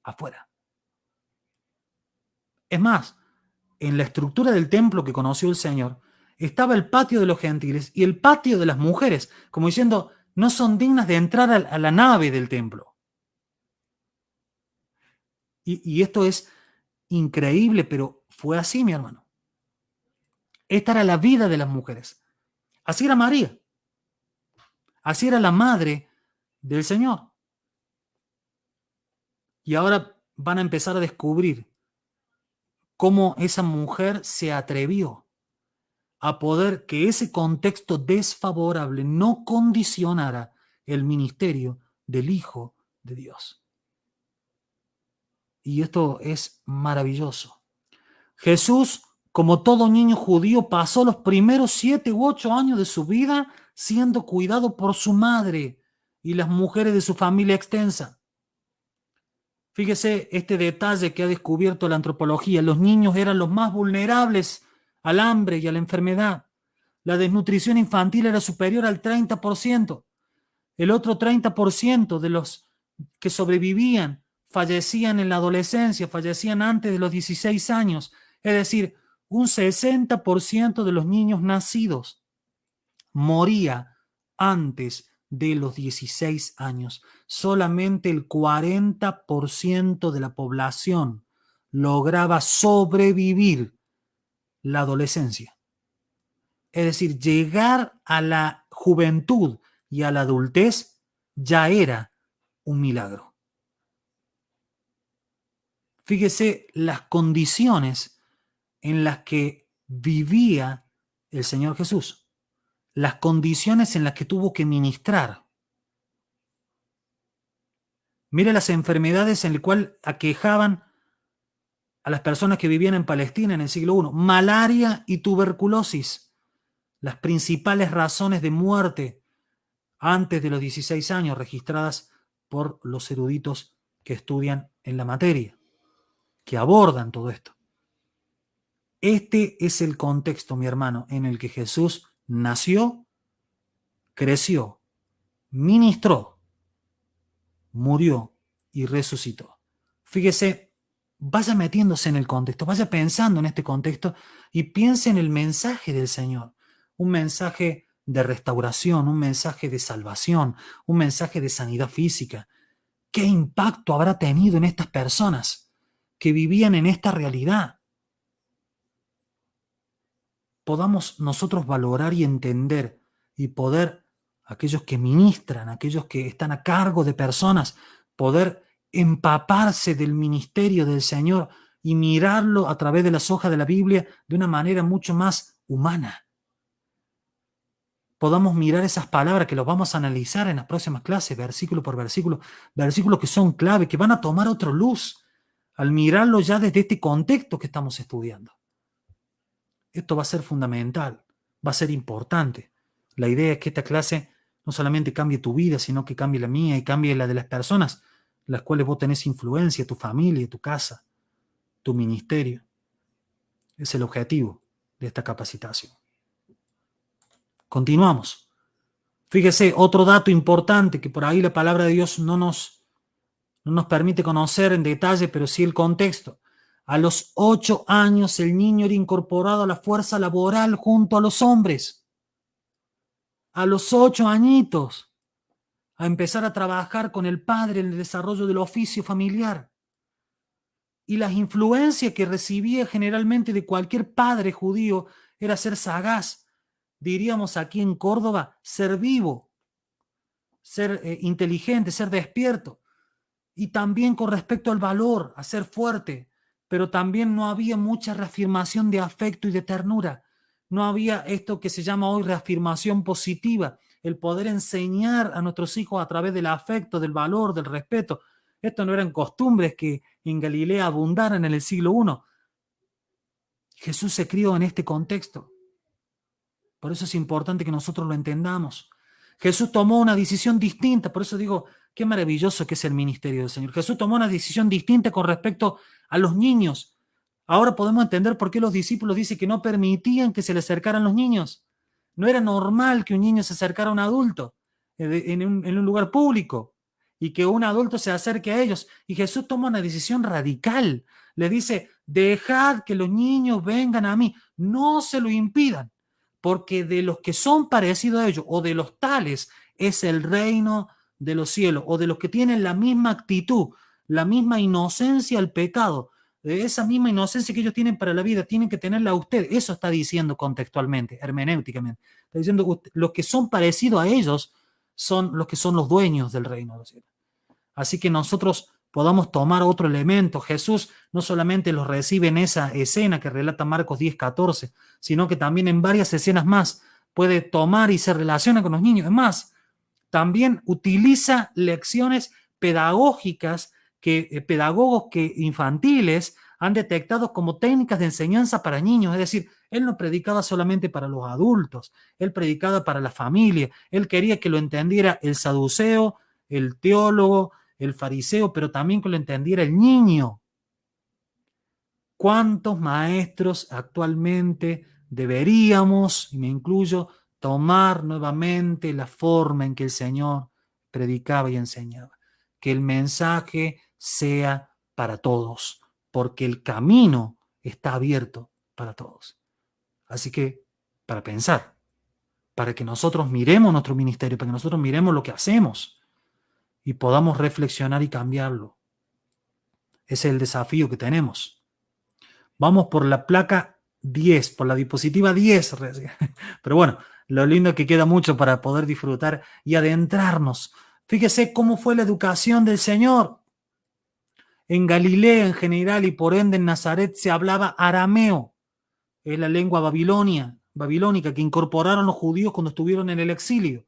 afuera. Es más, en la estructura del templo que conoció el Señor, estaba el patio de los gentiles y el patio de las mujeres, como diciendo, no son dignas de entrar a la nave del templo. Y esto es increíble, pero fue así, mi hermano. Esta era la vida de las mujeres. Así era María. Así era la madre del Señor. Y ahora van a empezar a descubrir cómo esa mujer se atrevió a poder que ese contexto desfavorable no condicionara el ministerio del Hijo de Dios. Y esto es maravilloso. Jesús, como todo niño judío, pasó los primeros 7 u 8 años de su vida siendo cuidado por su madre y las mujeres de su familia extensa. Fíjese este detalle que ha descubierto la antropología. Los niños eran los más vulnerables al hambre y a la enfermedad. La desnutrición infantil era superior al 30%. El otro 30% de los que sobrevivían fallecían en la adolescencia, fallecían antes de los 16 años. Es decir, un 60% de los niños nacidos moría antes de los 16 años. Solamente el 40% de la población lograba sobrevivir la adolescencia. Es decir, llegar a la juventud y a la adultez ya era un milagro. Fíjese las condiciones en las que vivía el Señor Jesús, las condiciones en las que tuvo que ministrar. Mire las enfermedades en las cuales a las personas que vivían en Palestina en el siglo I, malaria y tuberculosis, las principales razones de muerte antes de los 16 años registradas por los eruditos que estudian en la materia, que abordan todo esto. Este es el contexto, mi hermano, en el que Jesús nació, creció, ministró, murió y resucitó. Fíjese, vaya metiéndose en el contexto, vaya pensando en este contexto y piense en el mensaje del Señor. Un mensaje de restauración, un mensaje de salvación, un mensaje de sanidad física. ¿Qué impacto habrá tenido en estas personas que vivían en esta realidad? Podamos nosotros valorar y entender y poder, aquellos que ministran, aquellos que están a cargo de personas, poder empaparse del ministerio del Señor y mirarlo a través de las hojas de la Biblia de una manera mucho más humana. Podamos mirar esas palabras que los vamos a analizar en las próximas clases, versículo por versículo, versículos que son clave, que van a tomar otra luz al mirarlo ya desde este contexto que estamos estudiando. Esto va a ser fundamental, va a ser importante. La idea es que esta clase no solamente cambie tu vida, sino que cambie la mía y cambie la de las personas, las cuales vos tenés influencia, tu familia, tu casa, tu ministerio. Es el objetivo de esta capacitación. Continuamos. Fíjese, otro dato importante que por ahí la palabra de Dios no nos permite conocer en detalle, pero sí el contexto. A los 8 años el niño era incorporado a la fuerza laboral junto a los hombres. A los 8 añitos, a empezar a trabajar con el padre en el desarrollo del oficio familiar. Y las influencias que recibía generalmente de cualquier padre judío era ser sagaz, diríamos aquí en Córdoba, ser vivo, ser inteligente, ser despierto. Y también con respecto al valor, a ser fuerte, pero también no había mucha reafirmación de afecto y de ternura. No había esto que se llama hoy reafirmación positiva, el poder enseñar a nuestros hijos a través del afecto, del valor, del respeto. Esto no eran costumbres que en Galilea abundaran en el siglo I. Jesús se crió en este contexto. Por eso es importante que nosotros lo entendamos. Jesús tomó una decisión distinta, por eso digo, qué maravilloso que es el ministerio del Señor. Jesús tomó una decisión distinta con respecto a los niños. Ahora podemos entender por qué los discípulos dicen que no permitían que se le acercaran los niños. No era normal que un niño se acercara a un adulto en un lugar público y que un adulto se acerque a ellos. Y Jesús toma una decisión radical. Le dice, dejad que los niños vengan a mí, no se lo impidan, porque de los que son parecidos a ellos o de los tales es el reino de los cielos, o de los que tienen la misma actitud, la misma inocencia al pecado, de esa misma inocencia que ellos tienen para la vida, tienen que tenerla ustedes. Eso está diciendo contextualmente, hermenéuticamente. Está diciendo los que son parecidos a ellos son los que son los dueños del reino de los cielos. Así que nosotros podamos tomar otro elemento. Jesús no solamente los recibe en esa escena que relata Marcos 10:14, sino que también en varias escenas más puede tomar y se relaciona con los niños. Es más, también utiliza lecciones pedagógicas que pedagogos infantiles han detectado como técnicas de enseñanza para niños. Es decir, él no predicaba solamente para los adultos, él predicaba para la familia. Él quería que lo entendiera el saduceo, el teólogo, el fariseo, pero también que lo entendiera el niño. ¿Cuántos maestros actualmente deberíamos, y me incluyo, tomar nuevamente la forma en que el Señor predicaba y enseñaba? Que el mensaje sea para todos, porque el camino está abierto para todos. Así que, para pensar, para que nosotros miremos nuestro ministerio, para que nosotros miremos lo que hacemos y podamos reflexionar y cambiarlo. Ese es el desafío que tenemos. Vamos por la placa 10, por la diapositiva 10. Pero bueno, lo lindo es que queda mucho para poder disfrutar y adentrarnos. Fíjese cómo fue la educación del Señor. En Galilea en general y por ende en Nazaret se hablaba arameo. Es la lengua babilónica que incorporaron los judíos cuando estuvieron en el exilio.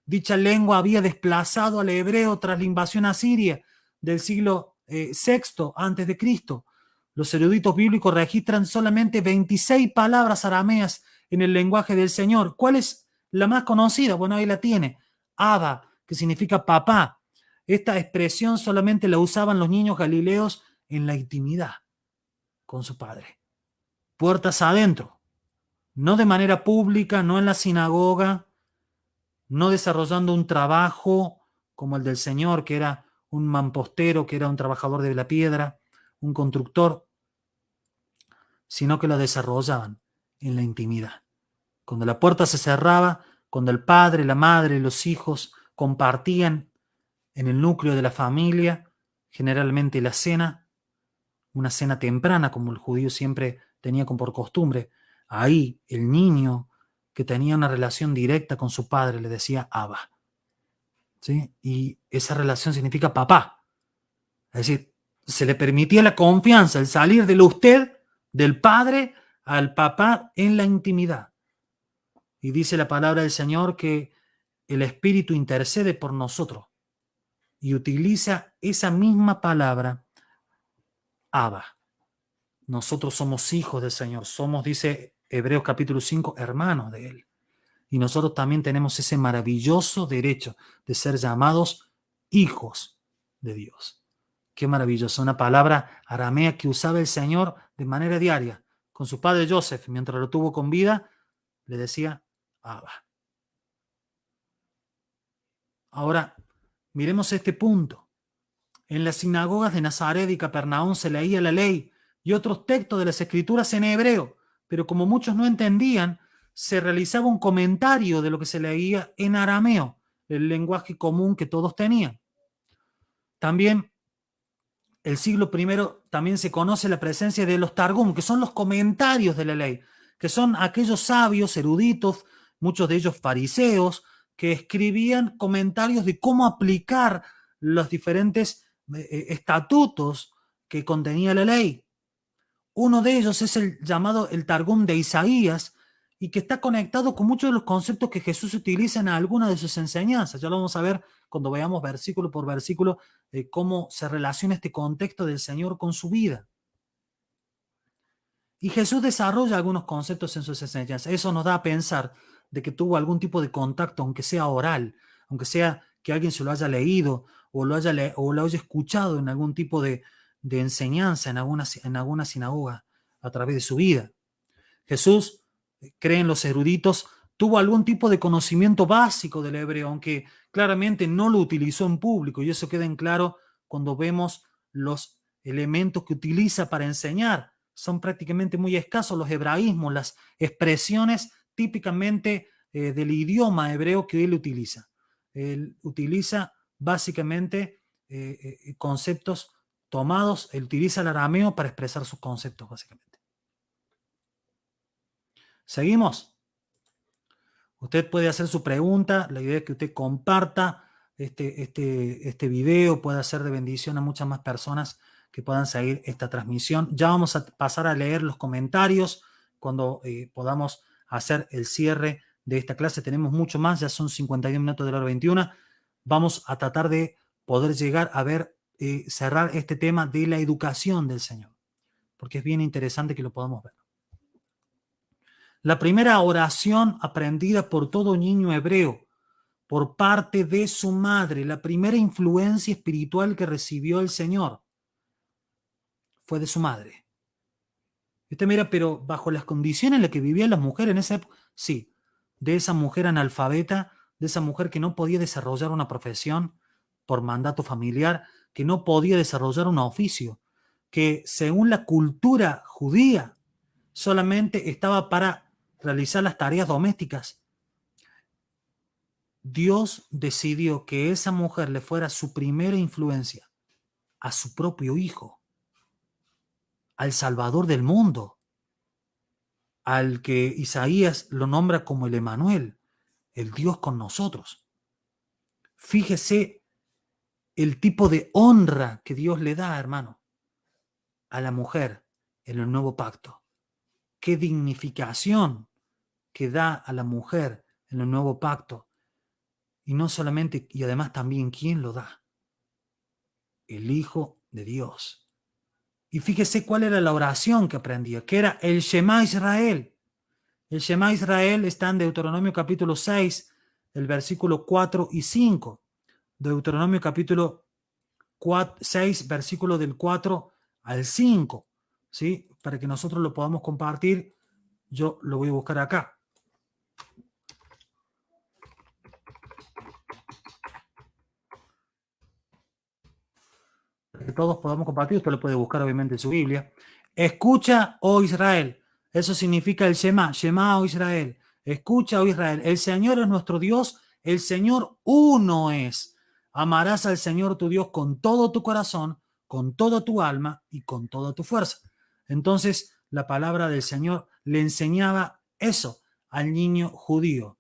Dicha lengua había desplazado al hebreo tras la invasión asiria del siglo VI antes de Cristo. Los eruditos bíblicos registran solamente 26 palabras arameas en el lenguaje del Señor. ¿Cuál es la más conocida? Bueno, ahí la tiene. Abba, que significa papá. Esta expresión solamente la usaban los niños galileos en la intimidad con su padre. Puertas adentro. No de manera pública, no en la sinagoga, no desarrollando un trabajo como el del Señor, que era un mampostero, que era un trabajador de la piedra, un constructor, sino que lo desarrollaban en la intimidad. Cuando la puerta se cerraba, cuando el padre, la madre, los hijos compartían en el núcleo de la familia, generalmente la cena, una cena temprana, como el judío siempre tenía por costumbre, ahí el niño que tenía una relación directa con su padre le decía Abba. ¿Sí? Y esa relación significa papá. Es decir, se le permitía la confianza, el salir del usted, del padre, al papá en la intimidad. Y dice la palabra del Señor que el Espíritu intercede por nosotros y utiliza esa misma palabra, Abba. Nosotros somos hijos del Señor, somos, dice Hebreos capítulo 5, hermanos de Él. Y nosotros también tenemos ese maravilloso derecho de ser llamados hijos de Dios. Qué maravilloso, una palabra aramea que usaba el Señor de manera diaria. Con su padre Joseph, mientras lo tuvo con vida, le decía Abba. Ahora, miremos este punto. En las sinagogas de Nazaret y Capernaum se leía la ley y otros textos de las escrituras en hebreo, pero como muchos no entendían, se realizaba un comentario de lo que se leía en arameo, el lenguaje común que todos tenían. También el siglo I también se conoce la presencia de los Targum, que son los comentarios de la ley, que son aquellos sabios, eruditos, muchos de ellos fariseos, que escribían comentarios de cómo aplicar los diferentes estatutos que contenía la ley. Uno de ellos es el llamado el Targum de Isaías y que está conectado con muchos de los conceptos que Jesús utiliza en algunas de sus enseñanzas. Ya lo vamos a ver cuando veamos versículo por versículo cómo se relaciona este contexto del Señor con su vida. Y Jesús desarrolla algunos conceptos en sus enseñanzas. Eso nos da a pensar de que tuvo algún tipo de contacto, aunque sea oral, aunque sea que alguien se lo haya leído o lo haya escuchado en algún tipo de enseñanza en alguna sinagoga a través de su vida. Jesús, creen los eruditos, tuvo algún tipo de conocimiento básico del hebreo, aunque claramente no lo utilizó en público, y eso queda en claro cuando vemos los elementos que utiliza para enseñar. Son prácticamente muy escasos los hebraísmos, las expresiones típicamente del idioma hebreo que él utiliza. Él utiliza básicamente conceptos tomados, él utiliza el arameo para expresar sus conceptos, básicamente. ¿Seguimos? Usted puede hacer su pregunta, la idea es que usted comparta este video, puede ser de bendición a muchas más personas que puedan seguir esta transmisión. Ya vamos a pasar a leer los comentarios cuando podamos hacer el cierre de esta clase. Tenemos mucho más, ya son 51 minutos de la hora 21. Vamos a tratar de poder llegar a ver, cerrar este tema de la educación del Señor, porque es bien interesante que lo podamos ver. La primera oración aprendida por todo niño hebreo por parte de su madre, la primera influencia espiritual que recibió el Señor fue de su madre. Y usted mira, pero bajo las condiciones en las que vivían las mujeres en esa época, sí, de esa mujer analfabeta, de esa mujer que no podía desarrollar una profesión por mandato familiar, que no podía desarrollar un oficio, que según la cultura judía solamente estaba para realizar las tareas domésticas. Dios decidió que esa mujer le fuera su primera influencia a su propio hijo, al Salvador del mundo, al que Isaías lo nombra como el Emanuel, el Dios con nosotros. Fíjese el tipo de honra que Dios le da, hermano, a la mujer en el nuevo pacto. Qué dignificación que da a la mujer en el nuevo pacto. Y no solamente, y además también, ¿quién lo da? El Hijo de Dios. Y fíjese cuál era la oración que aprendía, que era el Shema Israel. El Shema Israel está en Deuteronomio capítulo 6, el versículo 4 y 5. Deuteronomio capítulo 6, versículo del 4 al 5. ¿Sí? Para que nosotros lo podamos compartir, yo lo voy a buscar acá. Para que todos podamos compartir, usted lo puede buscar obviamente en su Biblia. Escucha, oh Israel. Eso significa el Shema. Shema, oh Israel. Escucha, oh Israel. El Señor es nuestro Dios. El Señor uno es. Amarás al Señor tu Dios con todo tu corazón, con toda tu alma y con toda tu fuerza. Entonces, la palabra del Señor le enseñaba eso al niño judío.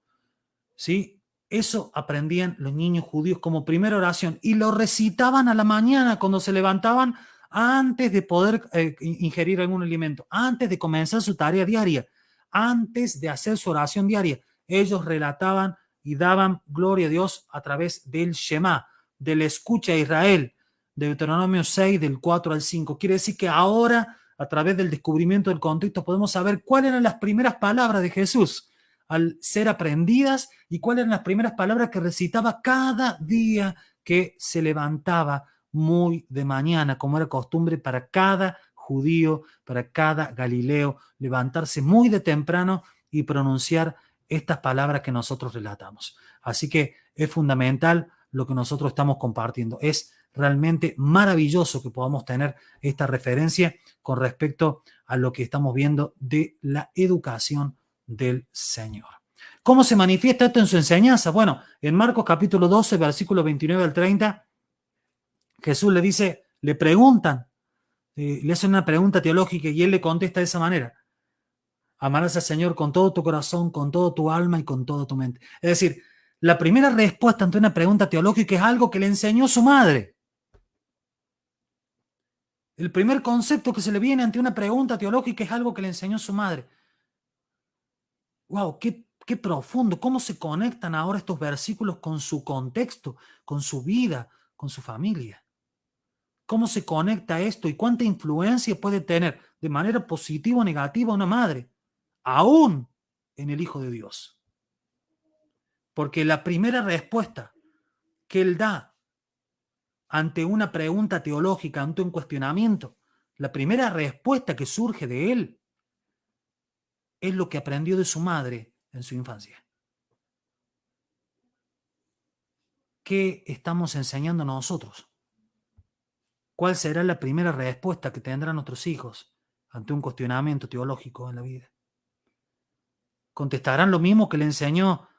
¿Sí? Eso aprendían los niños judíos como primera oración y lo recitaban a la mañana cuando se levantaban antes de poder ingerir algún alimento, antes de comenzar su tarea diaria, antes de hacer su oración diaria. Ellos relataban y daban gloria a Dios a través del Shema, del escucha a Israel, Deuteronomio 6, del 4 al 5. Quiere decir que ahora, a través del descubrimiento del contexto, podemos saber cuáles eran las primeras palabras de Jesús al ser aprendidas y cuáles eran las primeras palabras que recitaba cada día que se levantaba muy de mañana, como era costumbre para cada judío, para cada galileo, levantarse muy de temprano y pronunciar estas palabras que nosotros relatamos. Así que es fundamental lo que nosotros estamos compartiendo. Es realmente maravilloso que podamos tener esta referencia con respecto a lo que estamos viendo de la educación del Señor. ¿Cómo se manifiesta esto en su enseñanza? Bueno, en Marcos capítulo 12, versículo 29 al 30, Jesús le dice, le preguntan, le hacen una pregunta teológica y él le contesta de esa manera. Amarás al Señor con todo tu corazón, con toda tu alma y con toda tu mente. Es decir, la primera respuesta ante una pregunta teológica es algo que le enseñó su madre. El primer concepto que se le viene ante una pregunta teológica es algo que le enseñó su madre. ¡Wow! ¡Qué profundo! ¿Cómo se conectan ahora estos versículos con su contexto, con su vida, con su familia? ¿Cómo se conecta esto y cuánta influencia puede tener de manera positiva o negativa una madre, aún en el Hijo de Dios? Porque la primera respuesta que él da ante una pregunta teológica, ante un cuestionamiento, la primera respuesta que surge de él es lo que aprendió de su madre en su infancia. ¿Qué estamos enseñando nosotros? ¿Cuál será la primera respuesta que tendrán nuestros hijos ante un cuestionamiento teológico en la vida? ¿Contestarán lo mismo que le enseñó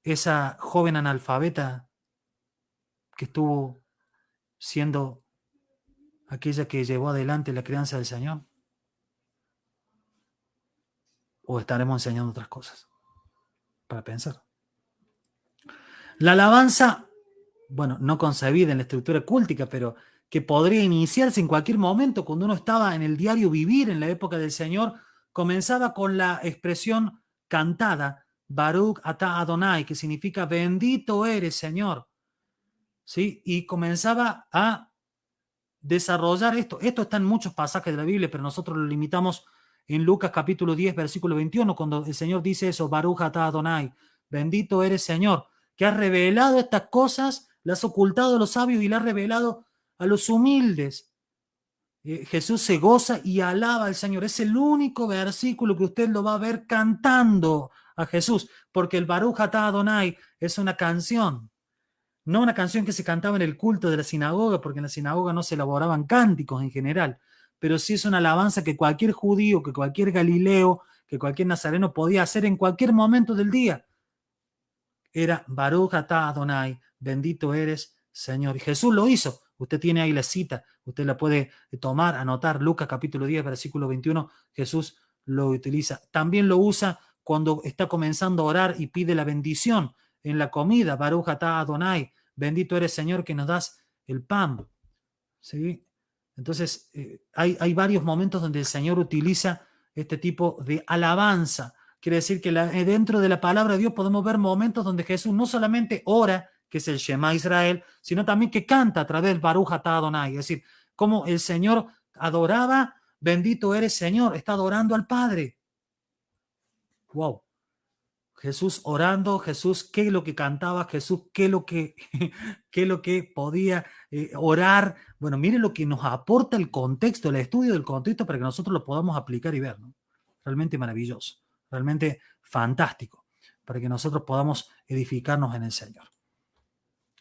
esa joven analfabeta que estuvo siendo aquella que llevó adelante la crianza del Señor? ¿O estaremos enseñando otras cosas? Para pensar. La alabanza, bueno, no concebida en la estructura cúltica, pero que podría iniciarse en cualquier momento cuando uno estaba en el diario vivir en la época del Señor, comenzaba con la expresión cantada, Baruch atah Adonai, que significa bendito eres, Señor. ¿Sí? Y comenzaba a desarrollar esto. Esto está en muchos pasajes de la Biblia, pero nosotros lo limitamos en Lucas capítulo 10, versículo 21, cuando el Señor dice eso, Baruch atah Adonai, bendito eres, Señor, que has revelado estas cosas, las has ocultado a los sabios y las has revelado a los humildes. Jesús se goza y alaba al Señor. Es el único versículo que usted lo va a ver cantando a Jesús, porque el Baruch atah Adonai es una canción, no una canción que se cantaba en el culto de la sinagoga, porque en la sinagoga no se elaboraban cánticos en general, pero sí es una alabanza que cualquier judío, que cualquier galileo, que cualquier nazareno podía hacer en cualquier momento del día. Era Baruch atah Adonai, bendito eres, Señor. Y Jesús lo hizo. Usted tiene ahí la cita, usted la puede tomar, anotar, Lucas capítulo 10, versículo 21, Jesús lo utiliza. También lo usa cuando está comenzando a orar y pide la bendición en la comida, Baruch atah Adonai, bendito eres, Señor, que nos das el pan. ¿Sí? Entonces, hay varios momentos donde el Señor utiliza este tipo de alabanza. Quiere decir que dentro de la palabra de Dios podemos ver momentos donde Jesús no solamente ora, que es el Shema Israel, sino también que canta a través del Baruch atah Adonai. Es decir, cómo el Señor Adoraba, bendito eres Señor, está adorando al Padre. Wow. Jesús orando, Jesús qué es lo que cantaba, Jesús qué es lo que, qué es lo que podía orar. Bueno, mire lo que nos aporta el contexto, el estudio del contexto para que nosotros lo podamos aplicar y ver, ¿no? Realmente maravilloso, realmente fantástico, para que nosotros podamos edificarnos en el Señor.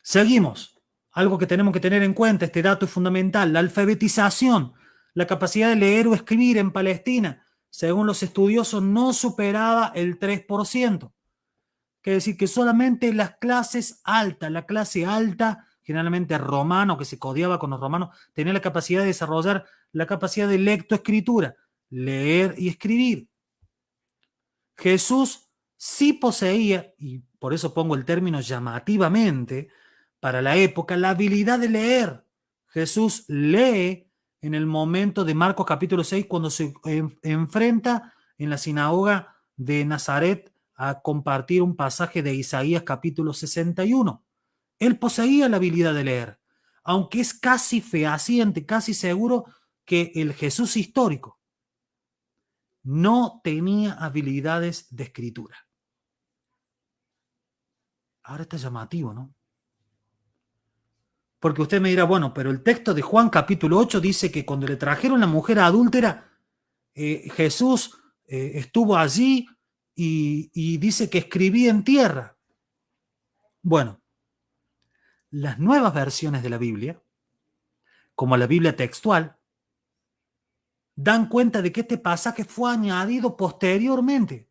Seguimos. Algo que tenemos que tener en cuenta, este dato es fundamental, la alfabetización, la capacidad de leer o escribir en Palestina, según los estudiosos, no superaba el 3%. Quiere decir que solamente las clases altas, la clase alta, generalmente romano, que se codiaba con los romanos, tenía la capacidad de desarrollar la capacidad de lectoescritura, leer y escribir. Jesús sí poseía, y por eso pongo el término llamativamente, para la época, la habilidad de leer. Jesús lee en el momento de Marcos capítulo 6 cuando se enfrenta en la sinagoga de Nazaret a compartir un pasaje de Isaías capítulo 61. Él poseía la habilidad de leer, aunque es casi fehaciente, casi seguro que el Jesús histórico no tenía habilidades de escritura. Ahora está llamativo, ¿no? Porque usted me dirá, bueno, pero el texto de Juan capítulo 8 dice que cuando le trajeron la mujer adúltera, Jesús estuvo allí y dice que escribía en tierra. Bueno, las nuevas versiones de la Biblia, como la Biblia textual, dan cuenta de que este pasaje fue añadido posteriormente.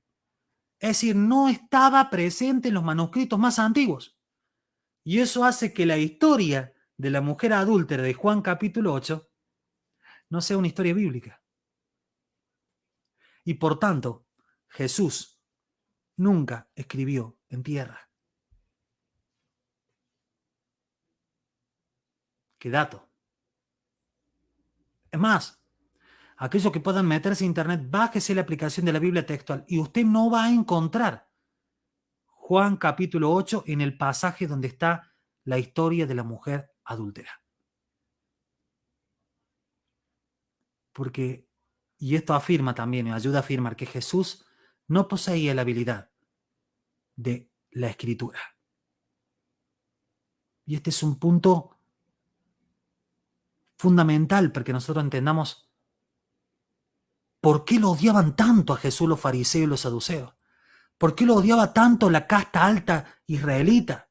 Es decir, no estaba presente en los manuscritos más antiguos. Y eso hace que la historia de la mujer adúltera de Juan capítulo 8 no sea una historia bíblica. Y por tanto, Jesús nunca escribió en tierra. ¿Qué dato? Es más, aquellos que puedan meterse a internet, bájese la aplicación de la Biblia textual y usted no va a encontrar Juan capítulo 8 en el pasaje donde está la historia de la mujer adúltera. Porque, y esto afirma también, me ayuda a afirmar que Jesús no poseía la habilidad de la escritura. Y este es un punto fundamental para que nosotros entendamos por qué lo odiaban tanto a Jesús los fariseos y los saduceos. ¿Por qué lo odiaba tanto la casta alta israelita?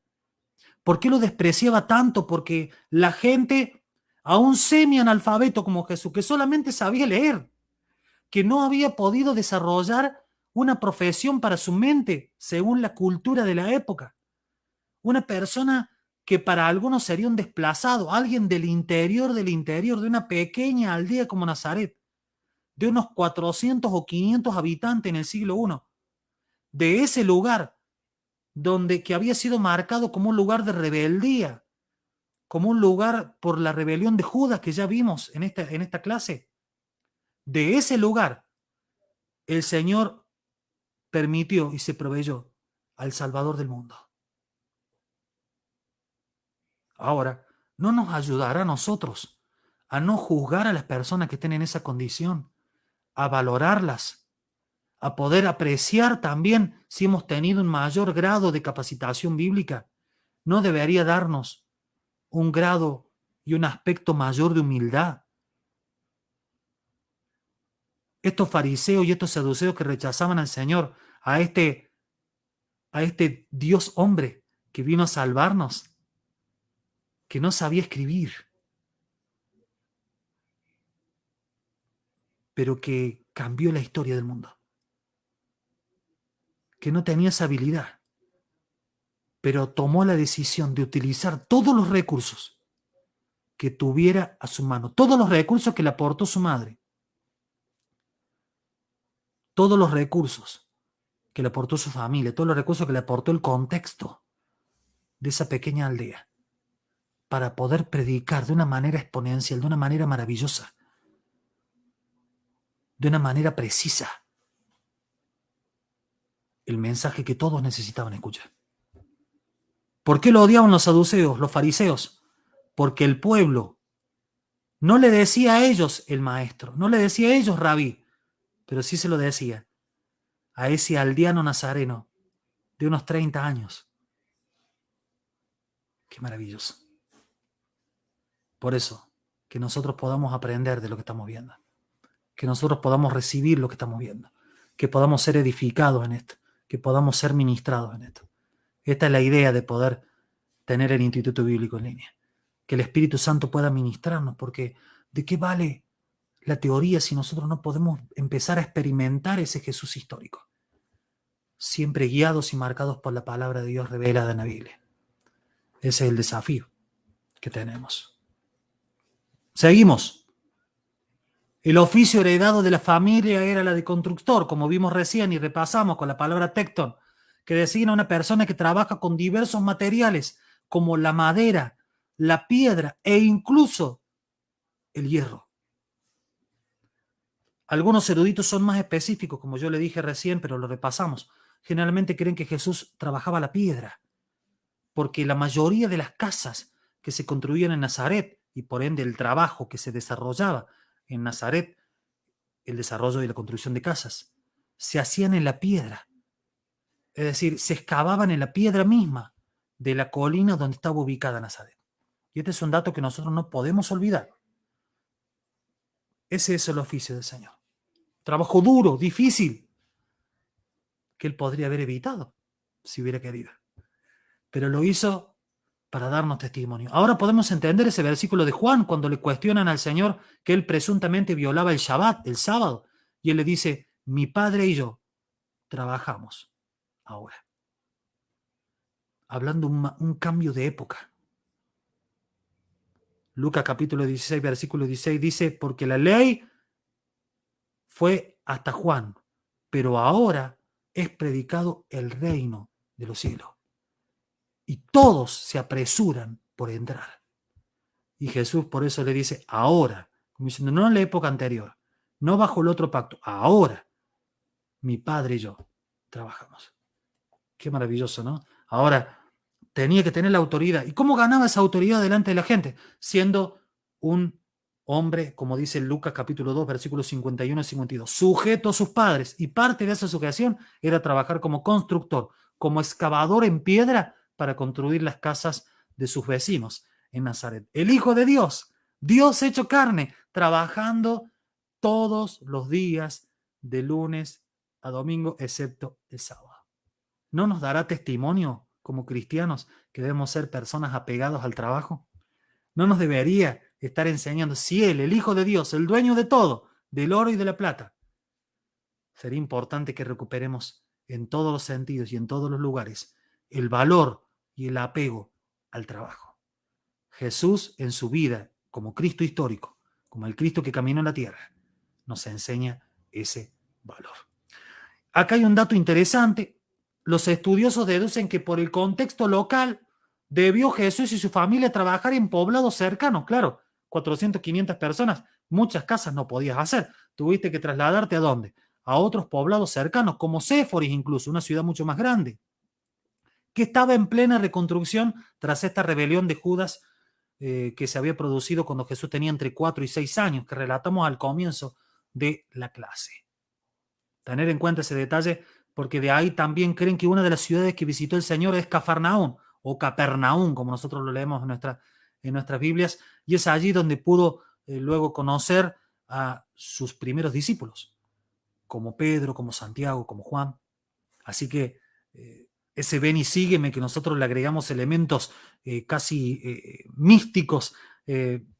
¿Por qué lo despreciaba tanto? Porque la gente, aún semi-analfabeto como Jesús, que solamente sabía leer, que no había podido desarrollar una profesión para su mente según la cultura de la época. Una persona que para algunos sería un desplazado, alguien del interior, de una pequeña aldea como Nazaret, de unos 400 o 500 habitantes en el siglo I, de ese lugar que había sido marcado como un lugar de rebeldía, como un lugar por la rebelión de Judas que ya vimos en esta clase. De ese lugar, el Señor permitió y se proveyó al Salvador del mundo. Ahora, ¿no nos ayudará a nosotros a no juzgar a las personas que estén en esa condición, a valorarlas, a poder apreciar también si hemos tenido un mayor grado de capacitación bíblica? ¿No debería darnos un grado y un aspecto mayor de humildad? Estos fariseos y estos saduceos que rechazaban al Señor, a este Dios hombre que vino a salvarnos, que no sabía escribir, pero que cambió la historia del mundo, que no tenía esa habilidad, pero tomó la decisión de utilizar todos los recursos que tuviera a su mano, todos los recursos que le aportó su madre, todos los recursos que le aportó su familia, todos los recursos que le aportó el contexto de esa pequeña aldea, para poder predicar de una manera exponencial, de una manera maravillosa, de una manera precisa, el mensaje que todos necesitaban escuchar. ¿Por qué lo odiaban los saduceos, los fariseos? Porque el pueblo No le decía a ellos el maestro, no le decía a ellos rabí, pero sí se lo decía a ese aldeano nazareno de unos 30 años. Qué maravilloso. Por eso, que nosotros podamos aprender de lo que estamos viendo, que nosotros podamos recibir lo que estamos viendo, que podamos ser edificados en esto, que podamos ser ministrados en esto. Esta es la idea de poder tener el Instituto Bíblico en línea, que el Espíritu Santo pueda ministrarnos, porque ¿de qué vale la teoría si nosotros no podemos empezar a experimentar ese Jesús histórico? Siempre guiados y marcados por la palabra de Dios revelada en la Biblia. Ese es el desafío que tenemos. Seguimos. El oficio heredado de la familia era la de constructor, como vimos recién y repasamos con la palabra tecton, que designa a una persona que trabaja con diversos materiales, como la madera, la piedra e incluso el hierro. Algunos eruditos son más específicos, como yo le dije recién, pero lo repasamos. Generalmente creen que Jesús trabajaba la piedra, porque la mayoría de las casas que se construían en Nazaret, y por ende el trabajo que se desarrollaba en Nazaret, el desarrollo y la construcción de casas, se hacían en la piedra. Es decir, se excavaban en la piedra misma de la colina donde estaba ubicada Nazaret. Y este es un dato que nosotros no podemos olvidar. Ese es el oficio del Señor. Trabajo duro, difícil, que Él podría haber evitado si hubiera querido. Pero lo hizo para darnos testimonio. Ahora podemos entender ese versículo de Juan cuando le cuestionan al Señor que Él presuntamente violaba el Shabbat, el sábado, y Él le dice, mi Padre y yo trabajamos ahora. Hablando un cambio de época. Lucas capítulo 16, versículo 16 dice, porque la ley fue hasta Juan, pero ahora es predicado el reino de los cielos. Y todos se apresuran por entrar. Y Jesús por eso le dice, ahora, como diciendo, no en la época anterior, no bajo el otro pacto, ahora mi Padre y yo trabajamos. Qué maravilloso, ¿no? Ahora, tenía que tener la autoridad. ¿Y cómo ganaba esa autoridad delante de la gente? Siendo un hombre, como dice Lucas capítulo 2, versículos 51 y 52, sujeto a sus padres. Y parte de esa sujeción era trabajar como constructor, como excavador en piedra para construir las casas de sus vecinos en Nazaret. El Hijo de Dios, Dios hecho carne, trabajando todos los días de lunes a domingo, excepto el sábado. ¿No nos dará testimonio como cristianos que debemos ser personas apegados al trabajo? ¿No nos debería estar enseñando si Él, el Hijo de Dios, el dueño de todo, del oro y de la plata? Sería importante que recuperemos en todos los sentidos y en todos los lugares el valor y el apego al trabajo. Jesús en su vida, como Cristo histórico, como el Cristo que caminó en la tierra, nos enseña ese valor. Acá hay un dato interesante. Los estudiosos deducen que por el contexto local debió Jesús y su familia trabajar en poblados cercanos. Claro, 400, 500 personas, muchas casas no podías hacer. Tuviste que trasladarte ¿a dónde? A otros poblados cercanos, como Séforis incluso, una ciudad mucho más grande, que estaba en plena reconstrucción tras esta rebelión de Judas que se había producido cuando Jesús tenía entre 4 y 6 años, que relatamos al comienzo de la clase. Tener en cuenta ese detalle, porque de ahí también creen que una de las ciudades que visitó el Señor es Cafarnaún, o Capernaum, como nosotros lo leemos en nuestras Biblias, y es allí donde pudo luego conocer a sus primeros discípulos, como Pedro, como Santiago, como Juan. Así que ese ven y sígueme, que nosotros le agregamos elementos casi místicos,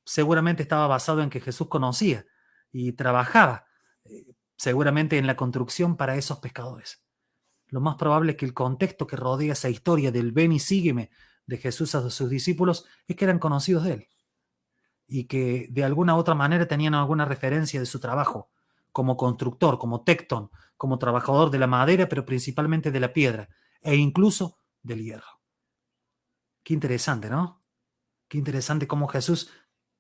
seguramente estaba basado en que Jesús conocía y trabajaba seguramente en la construcción para esos pescadores. Lo más probable es que el contexto que rodea esa historia del ven y sígueme de Jesús a sus discípulos es que eran conocidos de él y que de alguna u otra manera tenían alguna referencia de su trabajo como constructor, como tecton, como trabajador de la madera, pero principalmente de la piedra e incluso del hierro. Qué interesante, ¿no? Qué interesante cómo Jesús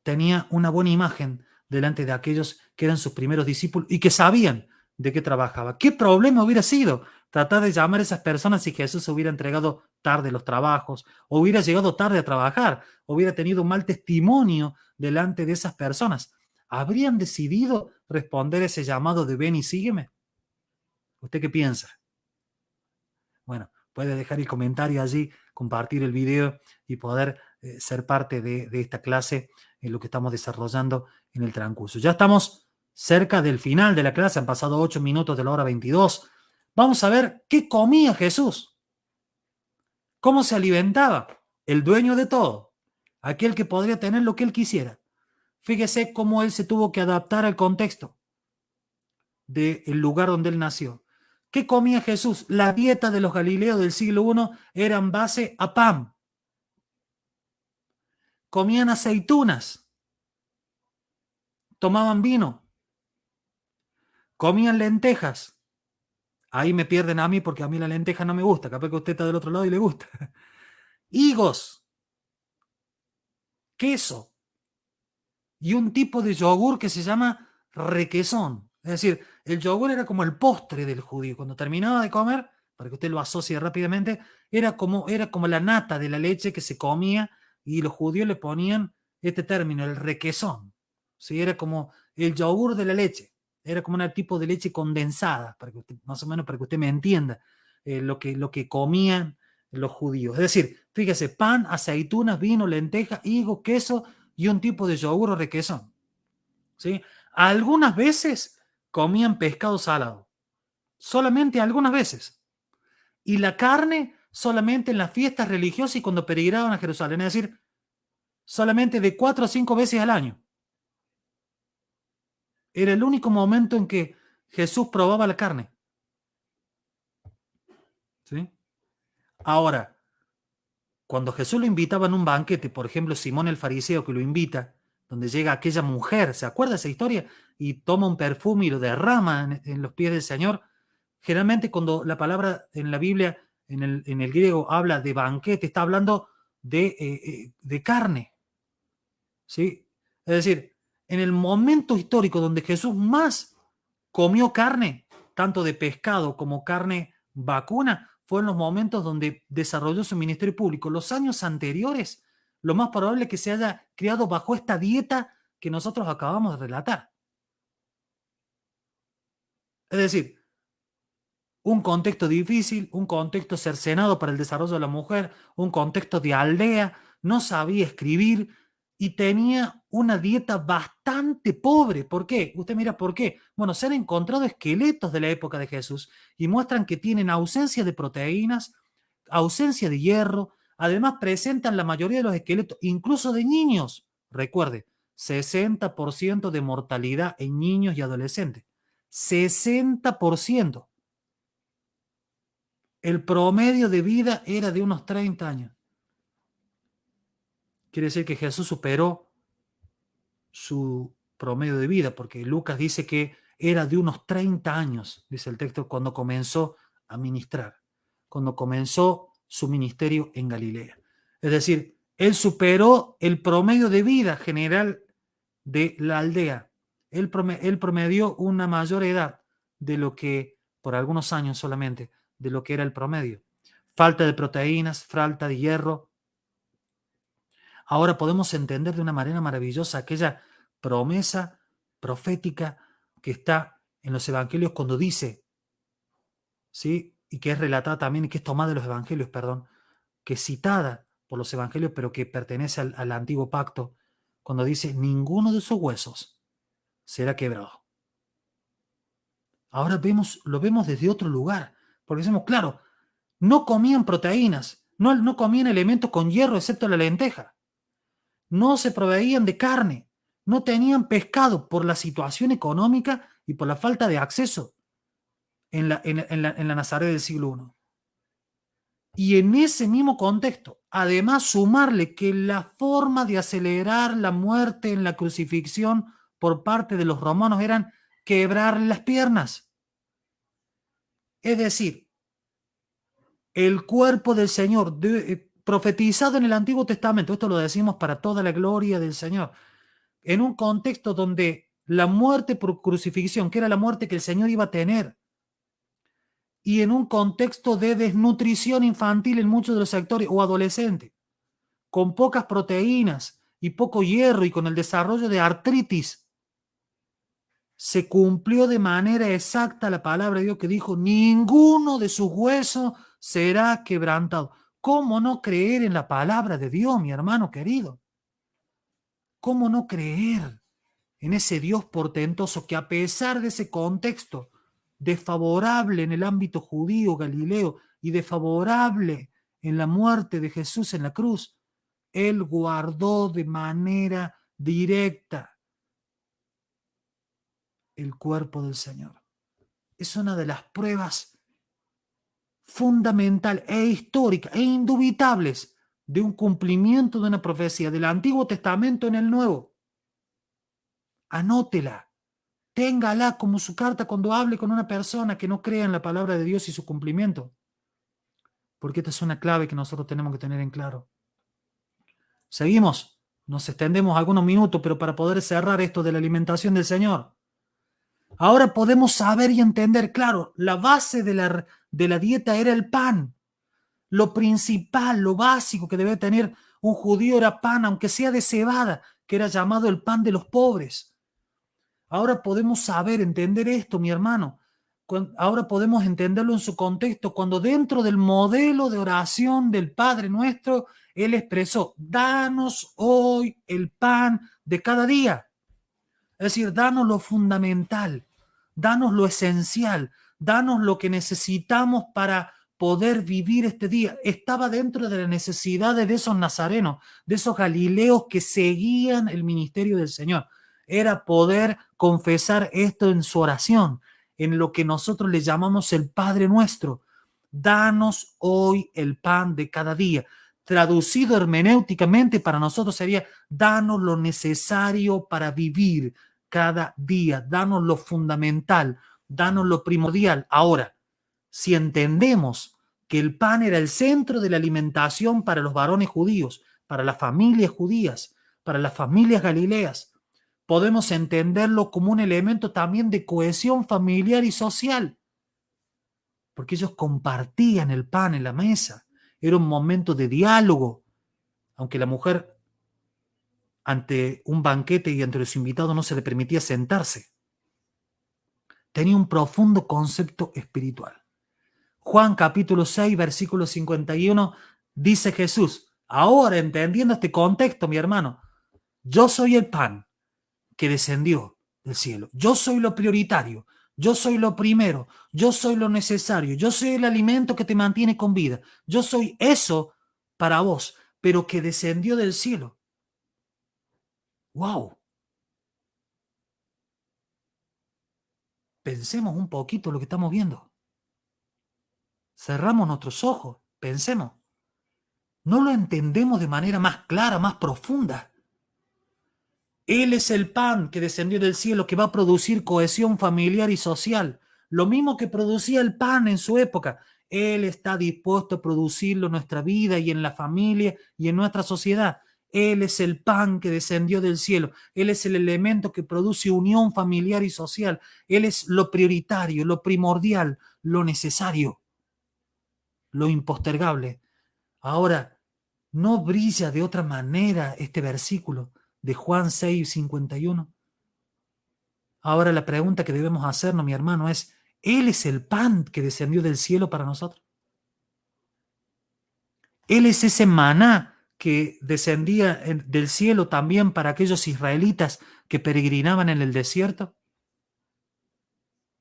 tenía una buena imagen delante de aquellos que eran sus primeros discípulos y que sabían de qué trabajaba. ¿Qué problema hubiera sido Tratar de llamar a esas personas si Jesús se hubiera entregado tarde los trabajos, o hubiera llegado tarde a trabajar, o hubiera tenido un mal testimonio delante de esas personas. ¿Habrían decidido responder ese llamado de ven y sígueme? ¿Usted qué piensa? Bueno, puede dejar el comentario allí, compartir el video y poder ser parte de esta clase en lo que estamos desarrollando en el transcurso. Ya estamos cerca del final de la clase, han pasado 8 minutos de la hora 22. Vamos a ver qué comía Jesús, cómo se alimentaba el dueño de todo, aquel que podría tener lo que él quisiera. Fíjese cómo él se tuvo que adaptar al contexto del lugar donde él nació. ¿Qué comía Jesús? La dieta de los galileos del siglo I era en base a pan. Comían aceitunas, tomaban vino, comían lentejas. Ahí me pierden a mí porque a mí la lenteja no me gusta. Capaz que usted está del otro lado y le gusta. Higos, queso y un tipo de yogur que se llama requesón. Es decir, el yogur era como el postre del judío. Cuando terminaba de comer, para que usted lo asocie rápidamente, era como la nata de la leche que se comía y los judíos le ponían este término, el requesón. ¿Sí? Era como el yogur de la leche. Era como un tipo de leche condensada, para que usted, más o menos para que usted me entienda lo que comían los judíos. Es decir, fíjese, pan, aceitunas, vino, lenteja, higo, queso y un tipo de yogur o requesón. ¿Sí? Algunas veces comían pescado salado, solamente algunas veces. Y la carne solamente en las fiestas religiosas y cuando peregrinaban a Jerusalén, es decir, solamente de 4 a 5 veces al año. Era el único momento en que Jesús probaba la carne. ¿Sí? Ahora, cuando Jesús lo invitaba en un banquete, por ejemplo, Simón el fariseo que lo invita, donde llega aquella mujer, ¿se acuerda esa historia? Y toma un perfume y lo derrama en los pies del Señor. Generalmente cuando la palabra en la Biblia, en el griego, habla de banquete, está hablando de carne. ¿Sí? Es decir, en el momento histórico donde Jesús más comió carne, tanto de pescado como carne vacuna, fueron los momentos donde desarrolló su ministerio público. Los años anteriores, lo más probable es que se haya criado bajo esta dieta que nosotros acabamos de relatar. Es decir, un contexto difícil, un contexto cercenado para el desarrollo de la mujer, un contexto de aldea, no sabía escribir y tenía una dieta bastante pobre. ¿Por qué? Usted mira por qué. Bueno, se han encontrado esqueletos de la época de Jesús y muestran que tienen ausencia de proteínas, ausencia de hierro, además presentan la mayoría de los esqueletos, incluso de niños. Recuerde, 60% de mortalidad en niños y adolescentes. 60%. El promedio de vida era de unos 30 años. Quiere decir que Jesús superó su promedio de vida, porque Lucas dice que era de unos 30 años, dice el texto, cuando comenzó a ministrar, cuando comenzó su ministerio en Galilea. Es decir, él superó el promedio de vida general de la aldea. Él promedió una mayor edad de lo que, por algunos años solamente, de lo que era el promedio. Falta de proteínas, falta de hierro. Ahora podemos entender de una manera maravillosa aquella promesa profética que está en los evangelios cuando dice, ¿sí? Y que es relatada también y que es tomada de los evangelios, perdón, que es citada por los evangelios, pero que pertenece al antiguo pacto, cuando dice, ninguno de sus huesos será quebrado. Ahora lo vemos desde otro lugar, porque decimos, claro, no comían proteínas, no comían elementos con hierro excepto la lenteja, no se proveían de carne, no tenían pescado por la situación económica y por la falta de acceso en la Nazaret del siglo I. Y en ese mismo contexto, además sumarle que la forma de acelerar la muerte en la crucifixión por parte de los romanos eran quebrar las piernas. Es decir, el cuerpo del Señor, profetizado en el Antiguo Testamento, esto lo decimos para toda la gloria del Señor, en un contexto donde la muerte por crucifixión, que era la muerte que el Señor iba a tener, y en un contexto de desnutrición infantil en muchos de los sectores o adolescentes, con pocas proteínas y poco hierro y con el desarrollo de artritis. Se cumplió de manera exacta la palabra de Dios que dijo, ninguno de sus huesos será quebrantado. ¿Cómo no creer en la palabra de Dios, mi hermano querido? ¿Cómo no creer en ese Dios portentoso que a pesar de ese contexto desfavorable en el ámbito judío, galileo, y desfavorable en la muerte de Jesús en la cruz, Él guardó de manera directa el cuerpo del Señor? Es una de las pruebas fundamentales e históricas e indubitables de un cumplimiento de una profecía del Antiguo Testamento en el Nuevo. Anótela, téngala como su carta cuando hable con una persona que no crea en la palabra de Dios y su cumplimiento. Porque esta es una clave que nosotros tenemos que tener en claro. Seguimos, nos extendemos algunos minutos, pero para poder cerrar esto de la alimentación del Señor. Ahora podemos saber y entender, claro, la base de la dieta era el pan. Lo principal, lo básico que debe tener un judío era pan, aunque sea de cebada, que era llamado el pan de los pobres. Ahora podemos saber, entender esto, mi hermano. Ahora podemos entenderlo en su contexto, cuando dentro del modelo de oración del Padre Nuestro, Él expresó, danos hoy el pan de cada día. Es decir, danos lo fundamental, danos lo esencial, danos lo que necesitamos para poder vivir este día. Estaba dentro de las necesidades de esos nazarenos, de esos galileos que seguían el ministerio del Señor. Era poder confesar esto en su oración, en lo que nosotros le llamamos el Padre Nuestro. Danos hoy el pan de cada día. Traducido hermenéuticamente para nosotros sería, danos lo necesario para vivir cada día, danos lo fundamental, danos lo primordial. Ahora, si entendemos que el pan era el centro de la alimentación para los varones judíos, para las familias judías, para las familias galileas, podemos entenderlo como un elemento también de cohesión familiar y social, porque ellos compartían el pan en la mesa. Era un momento de diálogo, aunque la mujer ante un banquete y ante los invitados no se le permitía sentarse. Tenía un profundo concepto espiritual. Juan capítulo 6, versículo 51, dice Jesús, ahora entendiendo este contexto, mi hermano, yo soy el pan que descendió del cielo. Yo soy lo prioritario. Yo soy lo primero. Yo soy lo necesario. Yo soy el alimento que te mantiene con vida. Yo soy eso para vos, pero que descendió del cielo. ¡Wow! Pensemos un poquito lo que estamos viendo. Cerramos nuestros ojos. Pensemos. No lo entendemos de manera más clara, más profunda. Él es el pan que descendió del cielo, que va a producir cohesión familiar y social. Lo mismo que producía el pan en su época. Él está dispuesto a producirlo en nuestra vida y en la familia y en nuestra sociedad. Él es el pan que descendió del cielo. Él es el elemento que produce unión familiar y social. Él es lo prioritario, lo primordial, lo necesario, lo impostergable. Ahora, ¿no brilla de otra manera este versículo de Juan 6, 51? Ahora la pregunta que debemos hacernos, mi hermano, es, ¿Él es el pan que descendió del cielo para nosotros? ¿Él es ese maná que descendía del cielo también para aquellos israelitas que peregrinaban en el desierto?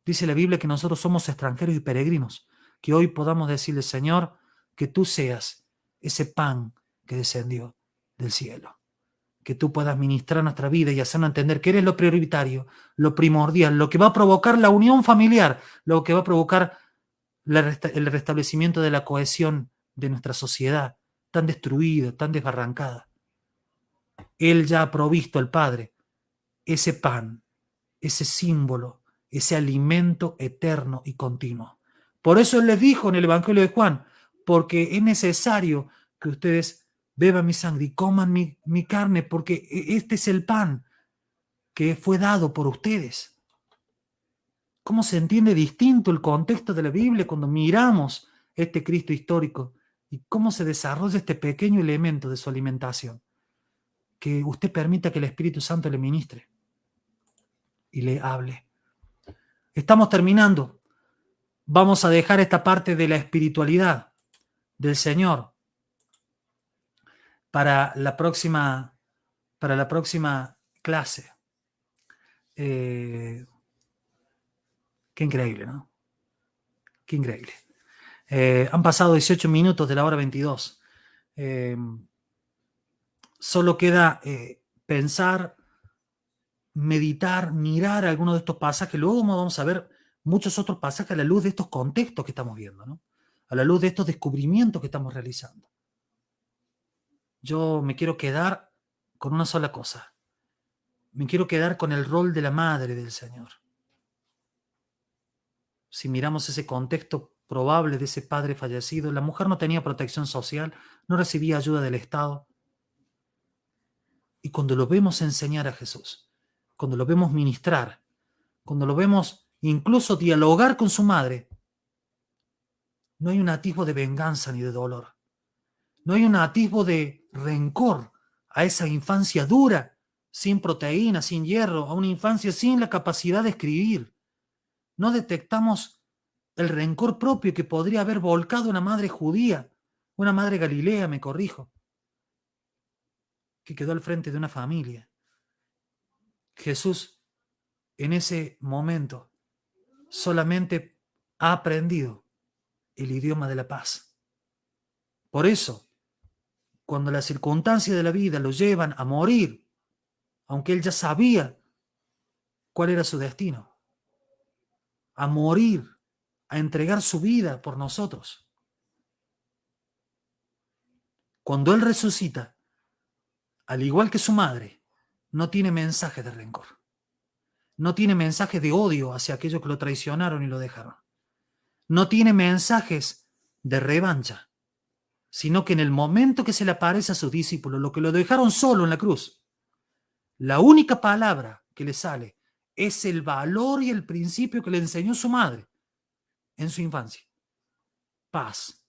Dice la Biblia que nosotros somos extranjeros y peregrinos, que hoy podamos decirle, Señor, que tú seas ese pan que descendió del cielo. Que tú puedas ministrar nuestra vida y hacernos entender que eres lo prioritario, lo primordial, lo que va a provocar la unión familiar, lo que va a provocar el restablecimiento de la cohesión de nuestra sociedad, tan destruida, tan desbarrancada. Él ya ha provisto al Padre ese pan, ese símbolo, ese alimento eterno y continuo. Por eso Él les dijo en el Evangelio de Juan, porque es necesario que ustedes beban mi sangre y coman mi carne, porque este es el pan que fue dado por ustedes. cómo se entiende distinto el contexto de la Biblia cuando miramos este Cristo histórico y cómo se desarrolla este pequeño elemento de su alimentación. Que usted permita que el Espíritu Santo le ministre y le hable. Estamos terminando. Vamos a dejar esta parte de la espiritualidad del Señor para la próxima clase. Qué increíble, ¿no? Qué increíble. Han pasado 18 minutos de la hora 22. Solo queda pensar, meditar, mirar algunos de estos pasajes. Luego vamos a ver muchos otros pasajes a la luz de estos contextos que estamos viendo, ¿no? A la luz de estos descubrimientos que estamos realizando. Yo me quiero quedar con una sola cosa. Me quiero quedar con el rol de la madre del Señor. Si miramos ese contexto probable de ese padre fallecido, la mujer no tenía protección social, no recibía ayuda del Estado. Y cuando lo vemos enseñar a Jesús, cuando lo vemos ministrar, cuando lo vemos incluso dialogar con su madre, no hay un atisbo de venganza ni de dolor. No hay un atisbo de rencor a esa infancia dura, sin proteína, sin hierro, a una infancia sin la capacidad de escribir. No detectamos el rencor propio que podría haber volcado una madre judía, una madre galilea, me corrijo, que quedó al frente de una familia. Jesús, en ese momento, solamente ha aprendido el idioma de la paz. Por eso, cuando las circunstancias de la vida lo llevan a morir, aunque él ya sabía cuál era su destino, a morir, a entregar su vida por nosotros. Cuando él resucita, al igual que su madre, no tiene mensaje de rencor. No tiene mensajes de odio hacia aquellos que lo traicionaron y lo dejaron. No tiene mensajes de revancha, sino que en el momento que se le aparece a sus discípulos, lo que lo dejaron solo en la cruz, la única palabra que le sale es el valor y el principio que le enseñó su madre en su infancia. Paz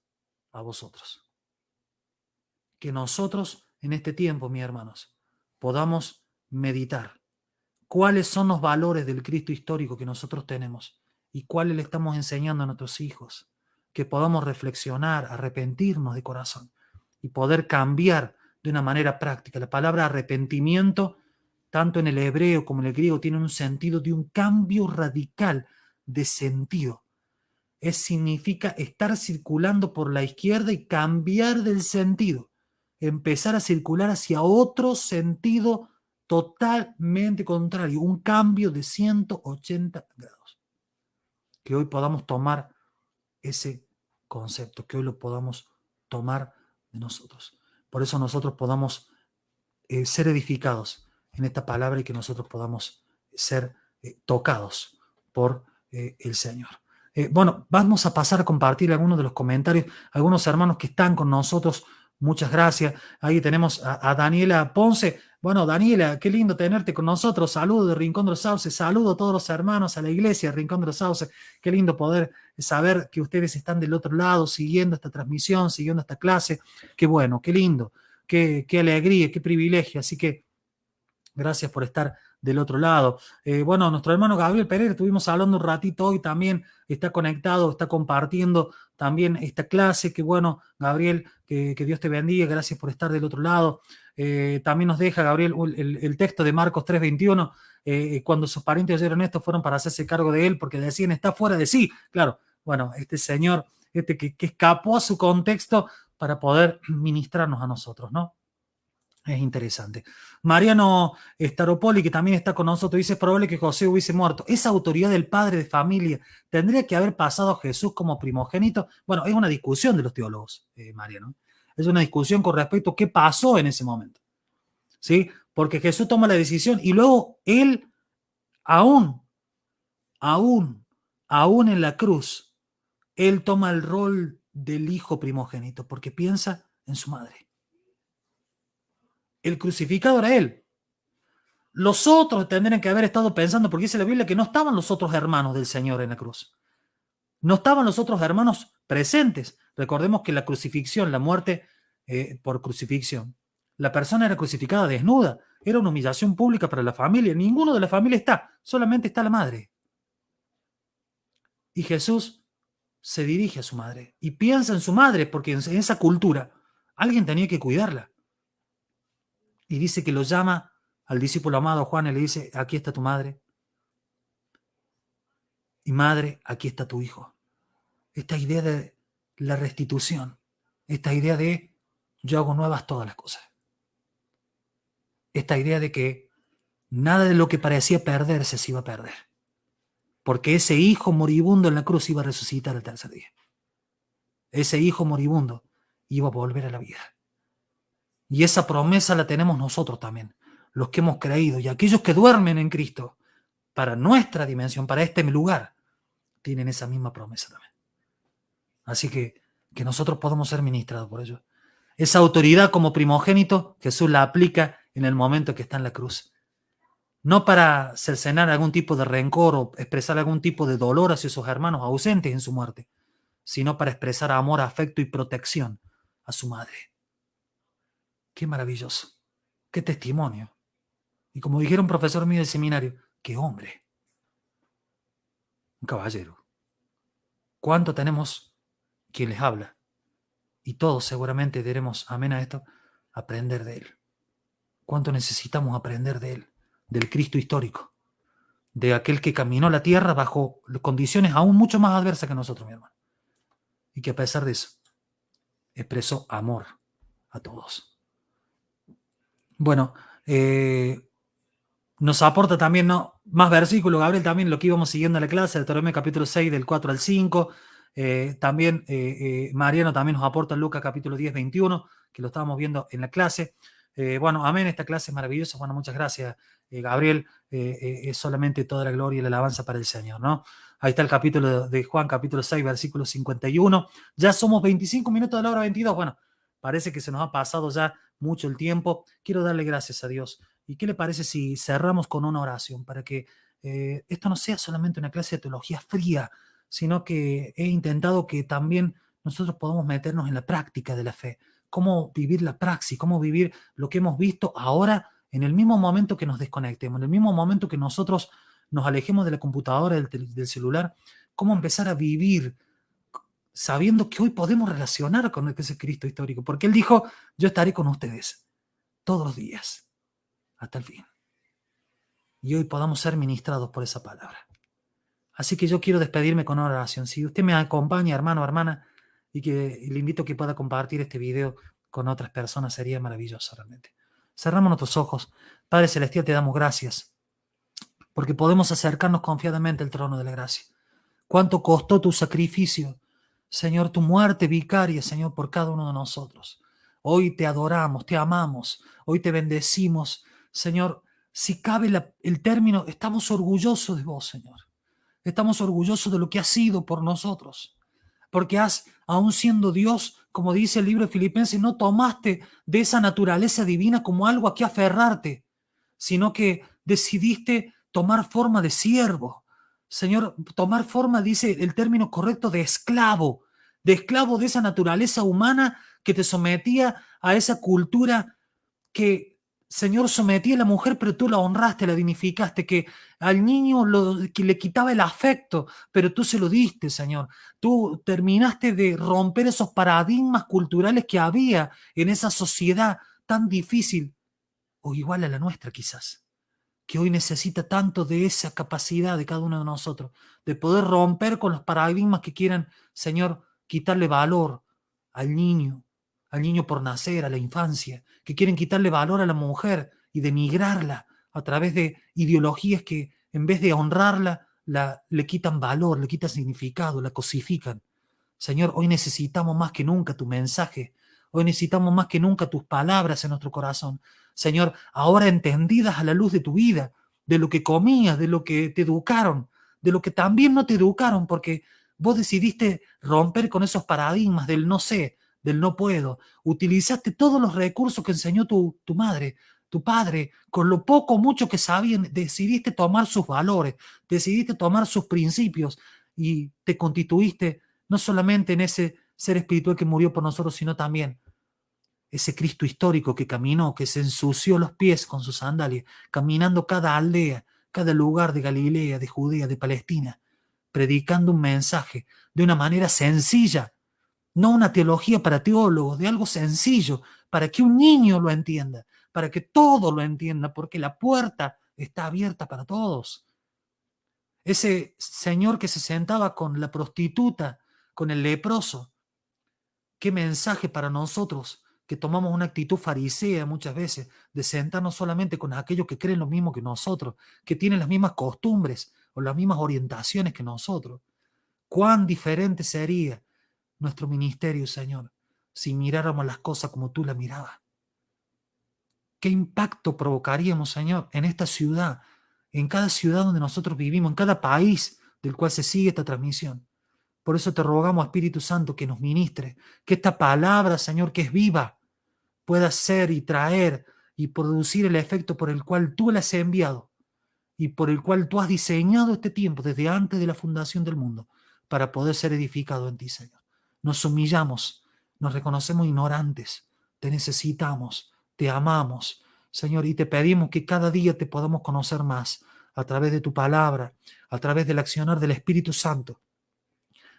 a vosotros. Que nosotros en este tiempo, mis hermanos, podamos meditar cuáles son los valores del Cristo histórico que nosotros tenemos y cuáles le estamos enseñando a nuestros hijos. Que podamos reflexionar, arrepentirnos de corazón y poder cambiar de una manera práctica. La palabra arrepentimiento, tanto en el hebreo como en el griego, tiene un sentido de un cambio radical de sentido. Significa estar circulando por la izquierda y cambiar del sentido. Empezar a circular hacia otro sentido totalmente contrario. Un cambio de 180 grados. Que hoy podamos tomar ese concepto, que hoy lo podamos tomar de nosotros. Por eso nosotros podamos ser edificados en esta palabra y que nosotros podamos ser tocados por el Señor. Bueno, vamos a pasar a compartir algunos de los comentarios, algunos hermanos que están con nosotros. Muchas gracias. Ahí tenemos a Daniela Ponce. Bueno, Daniela, qué lindo tenerte con nosotros. Saludo de Rincón de los Sauces. Saludo a todos los hermanos, a la iglesia de Rincón de los Sauces. Qué lindo poder saber que ustedes están del otro lado, siguiendo esta transmisión, siguiendo esta clase. Qué bueno, qué lindo, qué alegría, qué privilegio. Así que gracias por estar del otro lado. Bueno, nuestro hermano Gabriel Pereira, estuvimos hablando un ratito hoy también, está conectado, está compartiendo también esta clase. Que bueno, Gabriel, que Dios te bendiga, gracias por estar del otro lado. También nos deja Gabriel el texto de Marcos 3:21, cuando sus parientes oyeron esto fueron para hacerse cargo de él porque decían está fuera de sí. Claro, bueno, este señor, que escapó a su contexto para poder ministrarnos a nosotros, ¿no? Es interesante. Mariano Staropoli, que también está con nosotros, dice: es probable que José hubiese muerto. Esa autoridad del padre de familia tendría que haber pasado a Jesús como primogénito. Bueno, es una discusión de los teólogos, Mariano. Es una discusión con respecto a qué pasó en ese momento. ¿Sí? Porque Jesús toma la decisión y luego él, aún en la cruz, él toma el rol del hijo primogénito porque piensa en su madre. El crucificado era él. Los otros tendrían que haber estado pensando, porque dice la Biblia que no estaban los otros hermanos del Señor en la cruz. No estaban los otros hermanos presentes. Recordemos que la crucifixión, la muerte por crucifixión, la persona era crucificada desnuda. Era una humillación pública para la familia. Ninguno de la familia está, solamente está la madre. Y Jesús se dirige a su madre y piensa en su madre, porque en esa cultura alguien tenía que cuidarla. Y dice que lo llama al discípulo amado Juan y le dice, aquí está tu madre. Y madre, aquí está tu hijo. Esta idea de la restitución, esta idea de yo hago nuevas todas las cosas. Esta idea de que nada de lo que parecía perderse se iba a perder. Porque ese hijo moribundo en la cruz iba a resucitar el tercer día. Ese hijo moribundo iba a volver a la vida. Y esa promesa la tenemos nosotros también, los que hemos creído. Y aquellos que duermen en Cristo, para nuestra dimensión, para este lugar, tienen esa misma promesa también. Así que nosotros podamos ser ministrados por ello. Esa autoridad como primogénito, Jesús la aplica en el momento que está en la cruz. No para cercenar algún tipo de rencor o expresar algún tipo de dolor hacia sus hermanos ausentes en su muerte, sino para expresar amor, afecto y protección a su madre. Qué maravilloso, qué testimonio. Y como dijera un profesor mío del seminario, qué hombre, un caballero. ¿Cuánto tenemos quien les habla? Y todos seguramente diremos amén a esto, aprender de él. ¿Cuánto necesitamos aprender de él? Del Cristo histórico, de aquel que caminó la tierra bajo condiciones aún mucho más adversas que nosotros, mi hermano. Y que a pesar de eso, expresó amor a todos. Bueno, nos aporta también más versículos, Gabriel, también lo que íbamos siguiendo en la clase, Deuteronomio capítulo 6, del 4 al 5. También Mariano también nos aporta Lucas capítulo 10, 21, que lo estábamos viendo en la clase. Bueno, amén, esta clase es maravillosa. Bueno, muchas gracias, Gabriel. Es solamente toda la gloria y la alabanza para el Señor, ¿no? Ahí está el capítulo de Juan, capítulo 6, versículo 51. Ya somos 25 minutos de la hora 22. Bueno, parece que se nos ha pasado ya mucho el tiempo. Quiero darle gracias a Dios. ¿Y qué le parece si cerramos con una oración para que esto no sea solamente una clase de teología fría, sino que he intentado que también nosotros podamos meternos en la práctica de la fe? Cómo vivir la praxis, cómo vivir lo que hemos visto ahora en el mismo momento que nos desconectemos, en el mismo momento que nosotros nos alejemos de la computadora, del celular, cómo empezar a vivir sabiendo que hoy podemos relacionar con ese Cristo histórico, porque Él dijo, yo estaré con ustedes todos los días, hasta el fin. Y hoy podamos ser ministrados por esa palabra. Así que yo quiero despedirme con una oración. Si usted me acompaña, hermano o hermana, y le invito a que pueda compartir este video con otras personas, sería maravilloso realmente. Cerramos nuestros ojos. Padre Celestial, te damos gracias, porque podemos acercarnos confiadamente al trono de la gracia. ¿Cuánto costó tu sacrificio, Señor, tu muerte vicaria, Señor, por cada uno de nosotros? Hoy te adoramos, te amamos, hoy te bendecimos. Señor, si cabe el término, estamos orgullosos de vos, Señor. Estamos orgullosos de lo que has sido por nosotros. Porque aún siendo Dios, como dice el libro de Filipenses, no tomaste de esa naturaleza divina como algo a que aferrarte, sino que decidiste tomar forma de siervo. Señor, tomar forma, dice el término correcto, de esclavo de esa naturaleza humana que te sometía a esa cultura que, Señor, sometía a la mujer, pero tú la honraste, la dignificaste, que al niño que le quitaba el afecto, pero tú se lo diste, Señor. Tú terminaste de romper esos paradigmas culturales que había en esa sociedad tan difícil, o igual a la nuestra quizás, que hoy necesita tanto de esa capacidad de cada uno de nosotros, de poder romper con los paradigmas que quieran, Señor, quitarle valor al niño por nacer, a la infancia, que quieren quitarle valor a la mujer y denigrarla a través de ideologías que en vez de honrarla, le quitan valor, le quitan significado, la cosifican. Señor, hoy necesitamos más que nunca tu mensaje, hoy necesitamos más que nunca tus palabras en nuestro corazón. Señor, ahora entendidas a la luz de tu vida, de lo que comías, de lo que te educaron, de lo que también no te educaron, porque vos decidiste romper con esos paradigmas del no sé, del no puedo. Utilizaste todos los recursos que enseñó tu madre, tu padre, con lo poco o mucho que sabían, decidiste tomar sus valores, decidiste tomar sus principios y te constituiste no solamente en ese ser espiritual que murió por nosotros, sino también ese Cristo histórico que caminó, que se ensució los pies con sus sandalias, caminando cada aldea, cada lugar de Galilea, de Judea, de Palestina, predicando un mensaje de una manera sencilla, no una teología para teólogos, de algo sencillo, para que un niño lo entienda, para que todo lo entienda, porque la puerta está abierta para todos. Ese señor que se sentaba con la prostituta, con el leproso, qué mensaje para nosotros que tomamos una actitud farisea muchas veces, de sentarnos solamente con aquellos que creen lo mismo que nosotros, que tienen las mismas costumbres o las mismas orientaciones que nosotros. Cuán diferente sería nuestro ministerio, Señor, si miráramos las cosas como tú las mirabas. ¿Qué impacto provocaríamos, Señor, en esta ciudad, en cada ciudad donde nosotros vivimos, en cada país del cual se sigue esta transmisión? Por eso te rogamos, Espíritu Santo, que nos ministre, que esta palabra, Señor, que es viva, pueda ser y traer y producir el efecto por el cual tú la has enviado y por el cual tú has diseñado este tiempo desde antes de la fundación del mundo para poder ser edificado en ti, Señor. Nos humillamos, nos reconocemos ignorantes, te necesitamos, te amamos, Señor, y te pedimos que cada día te podamos conocer más a través de tu palabra, a través del accionar del Espíritu Santo,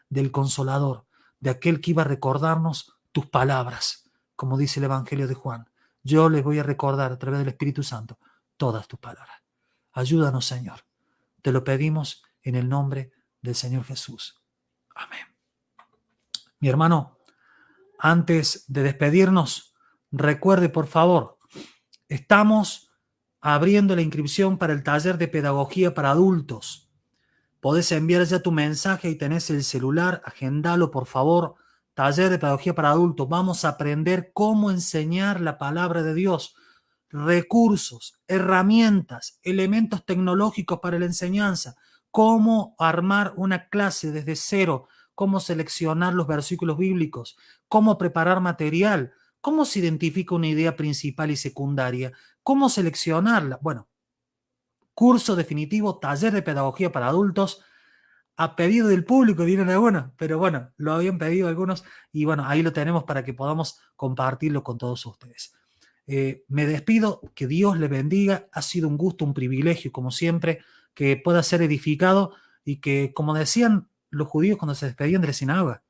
del Consolador, de aquel que iba a recordarnos tus palabras, como dice el Evangelio de Juan. Yo les voy a recordar a través del Espíritu Santo todas tus palabras. Ayúdanos, Señor. Te lo pedimos en el nombre del Señor Jesús. Amén. Mi hermano, antes de despedirnos, recuerde, por favor, estamos abriendo la inscripción para el taller de pedagogía para adultos. Podés enviar ya tu mensaje y tenés el celular, agendalo, por favor. Taller de pedagogía para adultos. Vamos a aprender cómo enseñar la palabra de Dios. Recursos, herramientas, elementos tecnológicos para la enseñanza. Cómo armar una clase desde cero. Cómo seleccionar los versículos bíblicos. Cómo preparar material. Cómo se identifica una idea principal y secundaria. Cómo seleccionarla. Bueno, curso definitivo, taller de pedagogía para adultos, a pedido del público, vienen algunos, pero bueno, lo habían pedido algunos y bueno, ahí lo tenemos para que podamos compartirlo con todos ustedes. Me despido, que Dios les bendiga, ha sido un gusto, un privilegio, como siempre, que pueda ser edificado y que, como decían los judíos cuando se despedían de la sinagoga,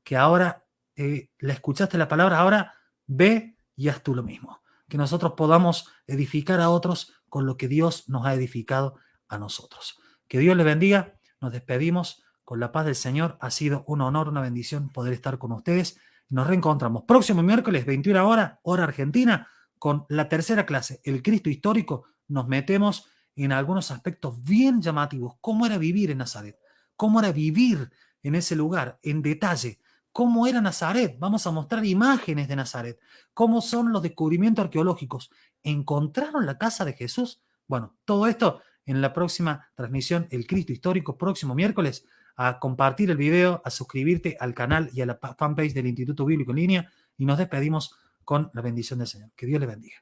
que ahora la escuchaste la palabra, ahora ve y haz tú lo mismo. Que nosotros podamos edificar a otros con lo que Dios nos ha edificado a nosotros. Que Dios les bendiga. Nos despedimos con la paz del Señor. Ha sido un honor, una bendición poder estar con ustedes. Nos reencontramos próximo miércoles, 21 horas, hora argentina, con la tercera clase, el Cristo histórico. Nos metemos en algunos aspectos bien llamativos. ¿Cómo era vivir en Nazaret? ¿Cómo era vivir en ese lugar en detalle? ¿Cómo era Nazaret? Vamos a mostrar imágenes de Nazaret. ¿Cómo son los descubrimientos arqueológicos? ¿Encontraron la casa de Jesús? Bueno, todo esto en la próxima transmisión, El Cristo Histórico, próximo miércoles. A compartir el video, a suscribirte al canal y a la fanpage del Instituto Bíblico en Línea. Y nos despedimos con la bendición del Señor. Que Dios le bendiga.